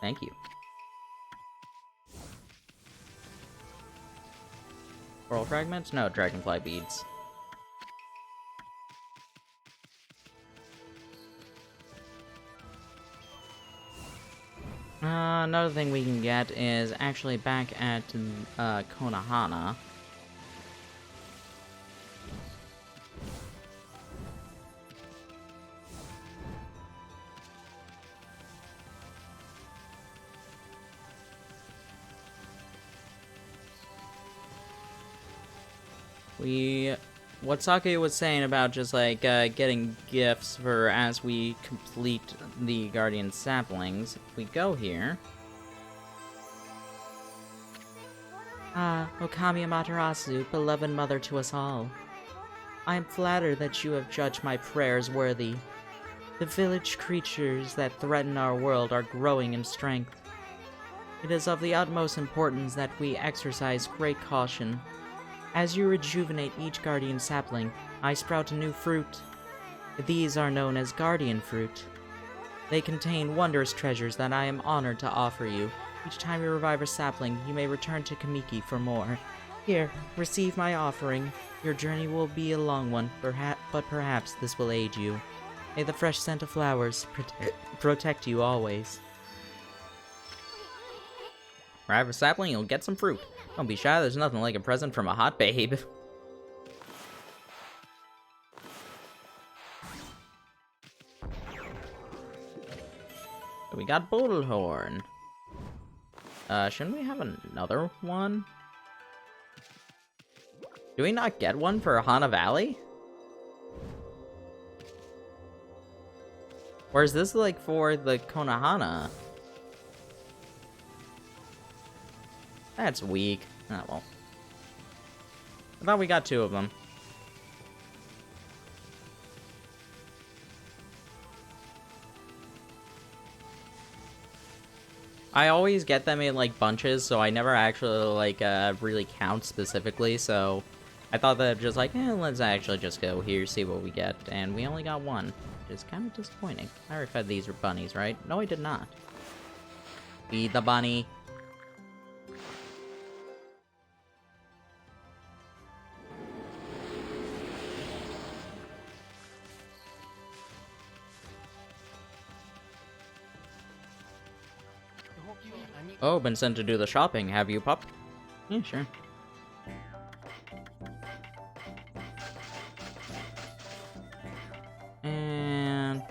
Thank you. Coral fragments? No, dragonfly beads. Another thing we can get is actually back at Hana. What Sake was saying about just like getting gifts for as we complete the Guardian Saplings. If we go here. Ah, Okami Amaterasu, beloved mother to us all. I am flattered that you have judged my prayers worthy. The village creatures that threaten our world are growing in strength. It is of the utmost importance that we exercise great caution. As you rejuvenate each guardian sapling, I sprout a new fruit. These are known as guardian fruit. They contain wondrous treasures that I am honored to offer you. Each time you revive a sapling, you may return to Kamiki for more. Here, receive my offering. Your journey will be a long one, but perhaps this will aid you. May the fresh scent of flowers protect you always. Revive a sapling, you'll get some fruit. Don't be shy, there's nothing like a present from a hot babe. We got Bodelhorn. Shouldn't we have another one? Do we not get one for Hana Valley? Or is this like for the Konohana? That's weak. Oh, well. I thought we got two of them. I always get them in, like, bunches, so I never actually, like, really count specifically, so I thought that just like, let's actually just go here, see what we get, and we only got one, which is kind of disappointing. I already fed these are bunnies, right? No, I did not. Feed the bunny. Oh, been sent to do the shopping, have you, pup? Yeah, sure. And...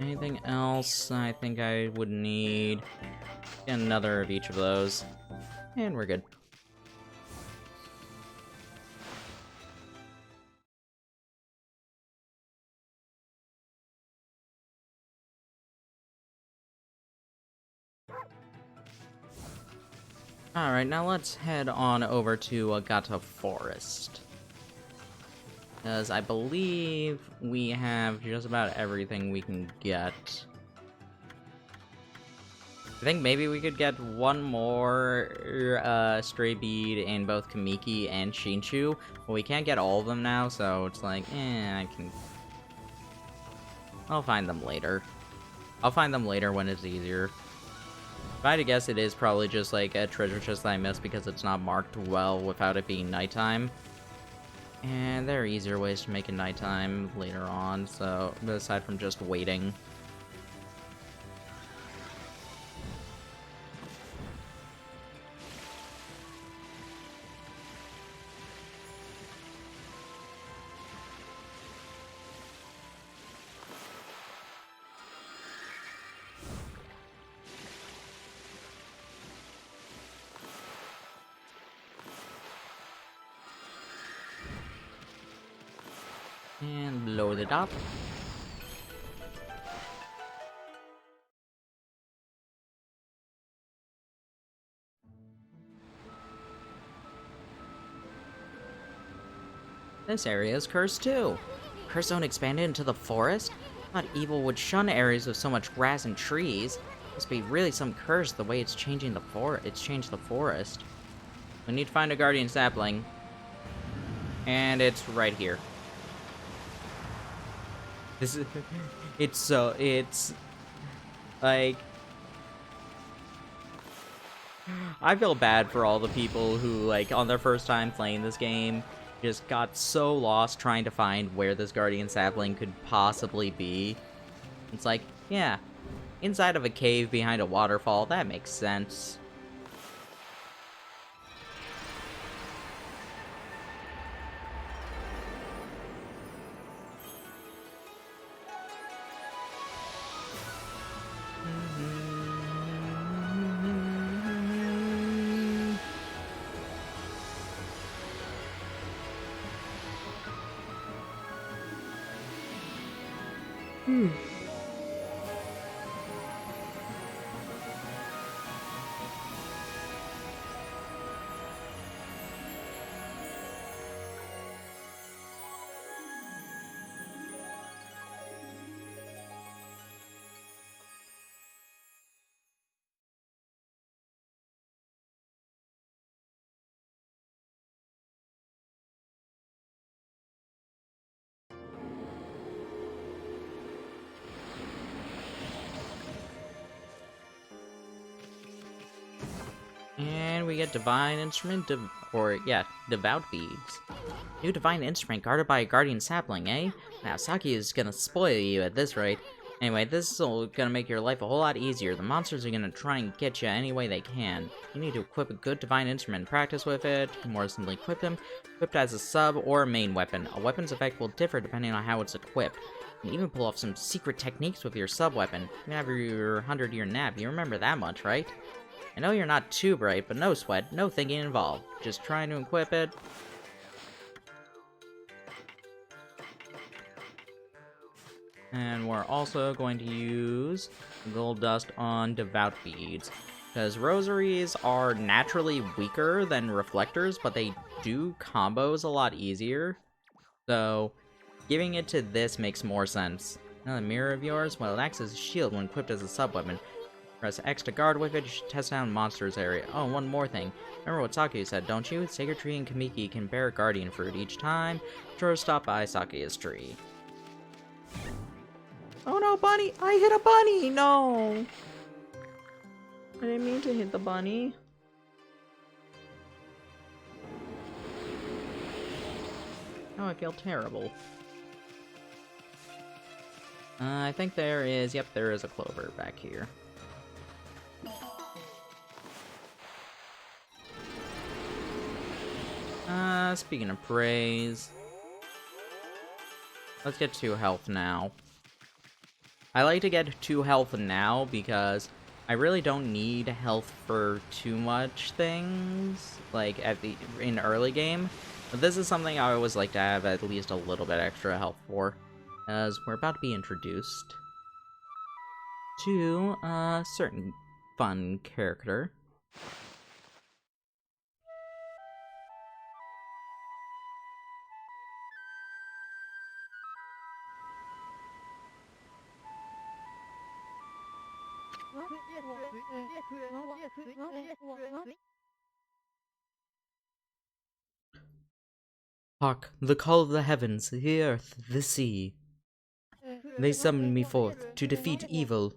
Anything else I think I would need? Another of each of those. And we're good. Alright, now let's head on over to Agata Forest. Because I believe we have just about everything we can get. I think maybe we could get one more stray bead in both Kamiki and Shinshu, but we can't get all of them now, so it's like, I'll find them later. I'll find them later when it's easier. If I had to guess, it is probably just like a treasure chest that I missed because it's not marked well without it being nighttime. And there are easier ways to make it nighttime later on, so aside from just waiting. And load it up. This area is cursed too. Curse zone expanded into the forest? Thought evil would shun areas with so much grass and trees. Must be really some curse the way it's changing the changed the forest. We need to find a guardian sapling. And it's right here. This is it's like I feel bad for all the people who, like, on their first time playing this game, just got so lost trying to find where this guardian sapling could possibly be. It's like, yeah, inside of a cave behind a waterfall, that makes sense. And we get Divine Instrument, Devout Beads. New Divine Instrument guarded by a Guardian Sapling, eh? Now, Saki is gonna spoil you at this rate. Anyway, this is gonna make your life a whole lot easier. The monsters are gonna try and get you any way they can. You need to equip a good Divine Instrument and practice with it. You can more simply equip them, equipped as a sub or a main weapon. A weapon's effect will differ depending on how it's equipped. You can even pull off some secret techniques with your sub-weapon. You can have your 100-year nap, you remember that much, right? I know you're not too bright, but no sweat, no thinking involved. Just trying to equip it. And we're also going to use gold dust on devout beads, because rosaries are naturally weaker than reflectors, but they do combos a lot easier. So giving it to this makes more sense. Now the mirror of yours, well, it acts as a shield when equipped as a sub-weapon. Press X to guard with it, you should test down monsters area. Oh, one more thing. Remember what Saki said, don't you? Sacred Tree and Kamiki can bear guardian fruit each time. Sure, stop by Saki's tree. Oh no, bunny! I hit a bunny! No! I didn't mean to hit the bunny. Oh, I feel terrible. I think there is, yep, there is a clover back here. Speaking of praise, let's get to health now. I like to get 2 health now because I really don't need health for too much things, like in early game. But this is something I always like to have at least a little bit extra health for, as we're about to be introduced to a certain fun character. Hark, the call of the heavens, the earth, the sea. They summoned me forth to defeat evil.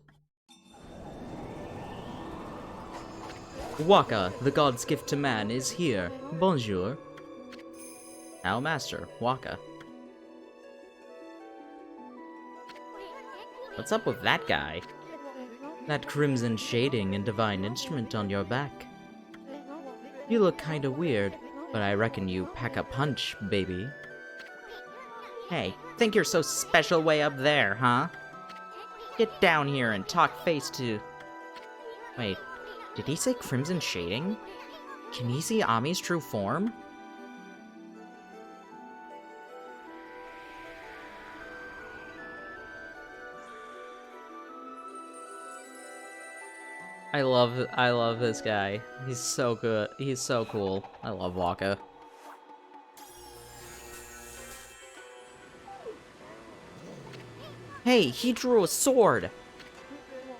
Waka, the god's gift to man, is here. Bonjour. Our master, Waka. What's up with that guy? That crimson shading and divine instrument on your back. You look kinda weird, but I reckon you pack a punch, baby. Hey, think you're so special way up there, huh? Get down here and talk face to... Wait, did he say crimson shading? Can he see Ami's true form? I love this guy. He's so good. He's so cool. I love Waka. Hey, he drew a sword!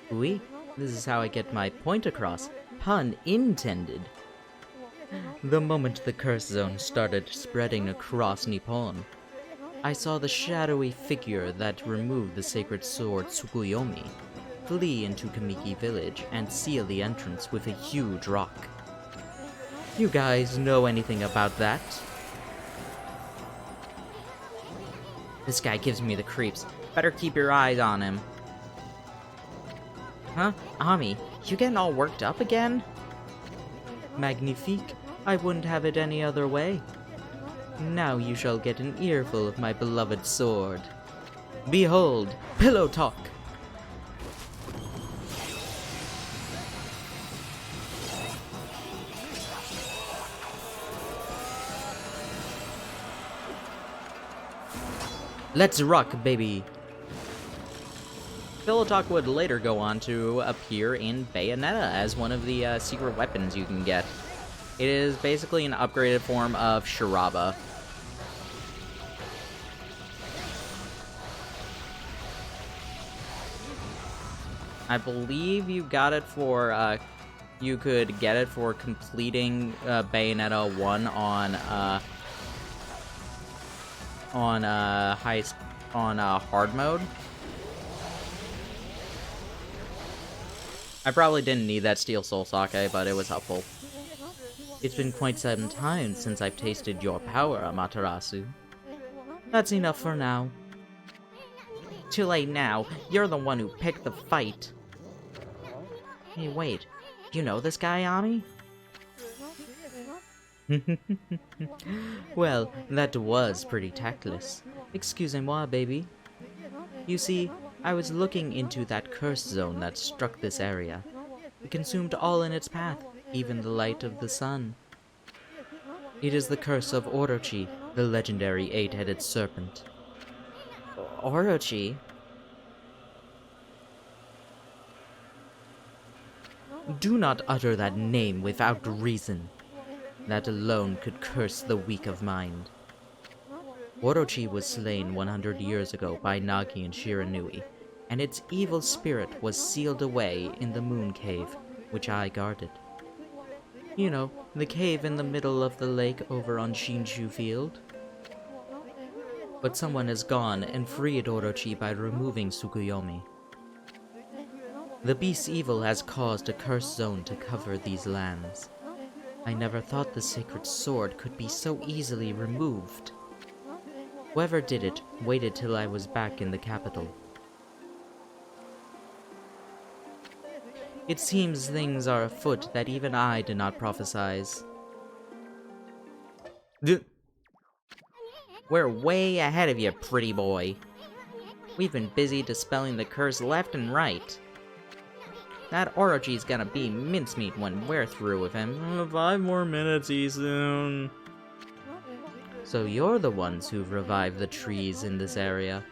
Oui, this is how I get my point across. Pun intended. The moment the curse zone started spreading across Nippon, I saw the shadowy figure that removed the sacred sword Tsukuyomi flee into Kamiki village and seal the entrance with a huge rock. You guys know anything about that? This guy gives me the creeps. Better keep your eyes on him. Huh? Ami, you getting all worked up again? Magnifique. I wouldn't have it any other way. Now you shall get an earful of my beloved sword. Behold, pillow talk! Let's rock, baby! Pillow Talk would later go on to appear in Bayonetta as one of the secret weapons you can get. It is basically an upgraded form of Shiraba. I believe you got it for, you could get it for completing Bayonetta 1 on hard mode. I probably didn't need that steel soul sake, but it was helpful. It's been quite some time since I've tasted your power, Amaterasu. That's enough for now. Too late now. You're the one who picked the fight. Hey, wait. You know this guy, Ami? Well, that was pretty tactless. Excusez-moi, baby. You see, I was looking into that curse zone that struck this area. It consumed all in its path, even the light of the sun. It is the curse of Orochi, the legendary 8-headed serpent. Orochi? Do not utter that name without reason. That alone could curse the weak of mind. Orochi was slain 100 years ago by Nagi and Shiranui, and its evil spirit was sealed away in the Moon Cave, which I guarded. You know, the cave in the middle of the lake over on Shinshu Field. But someone has gone and freed Orochi by removing Tsukuyomi. The beast's evil has caused a cursed zone to cover these lands. I never thought the sacred sword could be so easily removed. Whoever did it waited till I was back in the capital. It seems things are afoot that even I did not prophesize. We're way ahead of you, pretty boy. We've been busy dispelling the curse left and right. That Orochi's gonna be mincemeat when we're through with him. 5 more minutes, Isun. So you're the ones who've revived the trees in this area.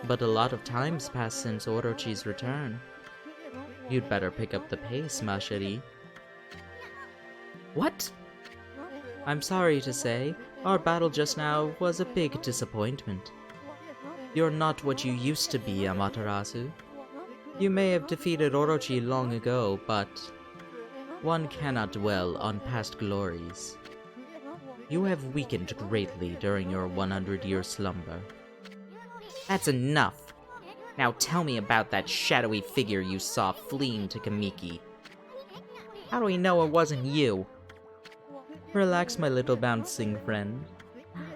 But a lot of time's passed since Orochi's return. You'd better pick up the pace, Mashiri. What? I'm sorry to say, our battle just now was a big disappointment. You're not what you used to be, Amaterasu. You may have defeated Orochi long ago, but one cannot dwell on past glories. You have weakened greatly during your 100-year slumber. That's enough! Now tell me about that shadowy figure you saw fleeing to Kamiki. How do we know it wasn't you? Relax, my little bouncing friend.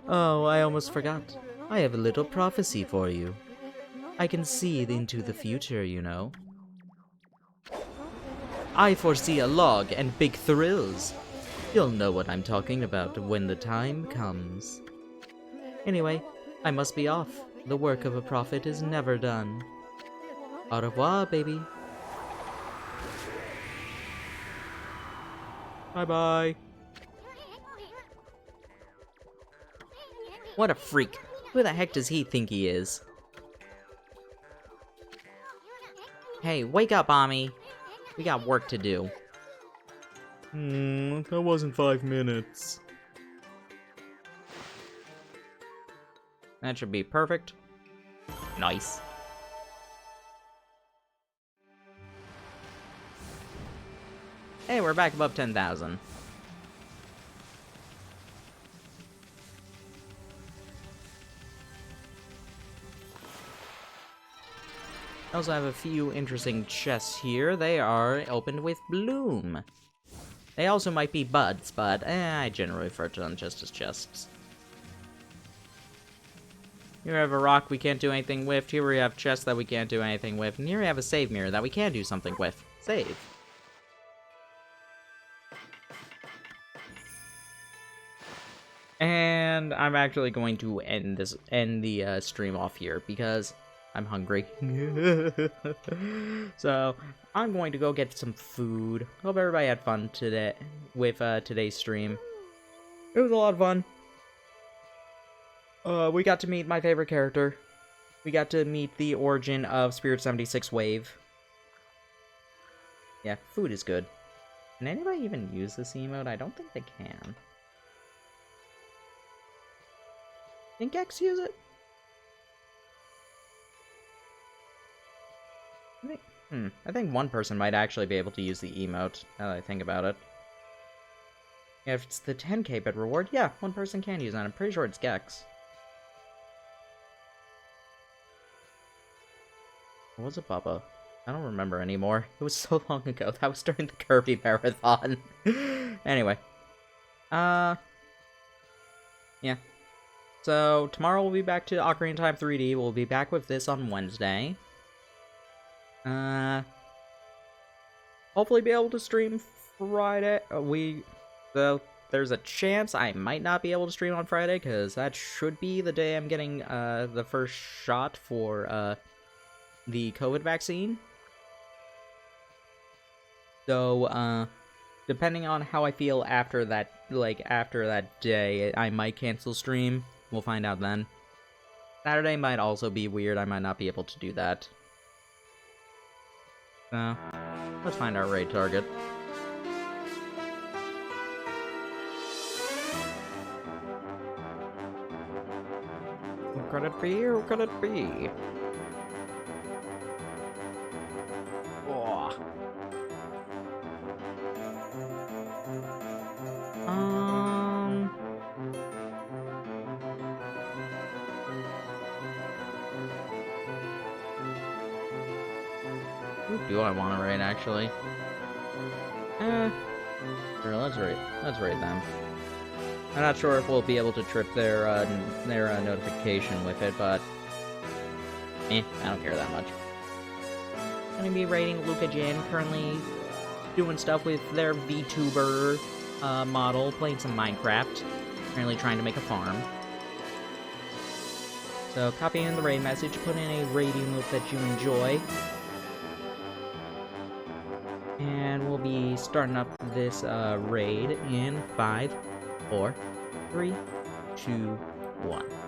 Oh, I almost forgot. I have a little prophecy for you. I can see into the future, you know. I foresee a log and big thrills. You'll know what I'm talking about when the time comes. Anyway, I must be off. The work of a prophet is never done. Au revoir, baby. Bye-bye. What a freak. Who the heck does he think he is? Hey, wake up, Ami. We got work to do. That wasn't 5 minutes. That should be perfect. Nice. Hey, we're back above 10,000. I also have a few interesting chests here. They are opened with bloom. They also might be buds, but I generally refer to them just as chests. Here we have a rock we can't do anything with. Here we have chests that we can't do anything with. And here we have a save mirror that we can do something with. Save. And I'm actually going to end the stream off here because I'm hungry. So I'm going to go get some food. Hope everybody had fun today with today's stream. It was a lot of fun. We got to meet my favorite character. We got to meet the origin of Spirit 76 Wave. Yeah, food is good. Can anybody even use this emote? I don't think they can. Can Gex use it? I think one person might actually be able to use the emote, now that I think about it. Yeah, if it's the 10k bit reward, yeah, one person can use that. I'm pretty sure it's Gex. What was it, Bubba? I don't remember anymore. It was so long ago. That was during the Kirby Marathon. Anyway. Yeah. So, tomorrow we'll be back to Ocarina of Time 3D. We'll be back with this on Wednesday. Hopefully be able to stream Friday. There's a chance I might not be able to stream on Friday, because that should be the day I'm getting, the first shot for, the COVID vaccine. So, depending on how I feel after that, after that day, I might cancel stream. We'll find out then. Saturday might also be weird. I might not be able to do that. So, let's find our raid target. Who could it be? Who could it be? Oh. Who do I want to raid, actually? Sure, let's raid them. I'm not sure if we'll be able to trip their notification with it, but I don't care that much. I'm gonna be raiding Luca Jin, currently doing stuff with their VTuber model, playing some Minecraft, currently trying to make a farm. So copy in the raid message, put in a raiding move that you enjoy. And we'll be starting up this raid in 5, 4, 3, 2, 1.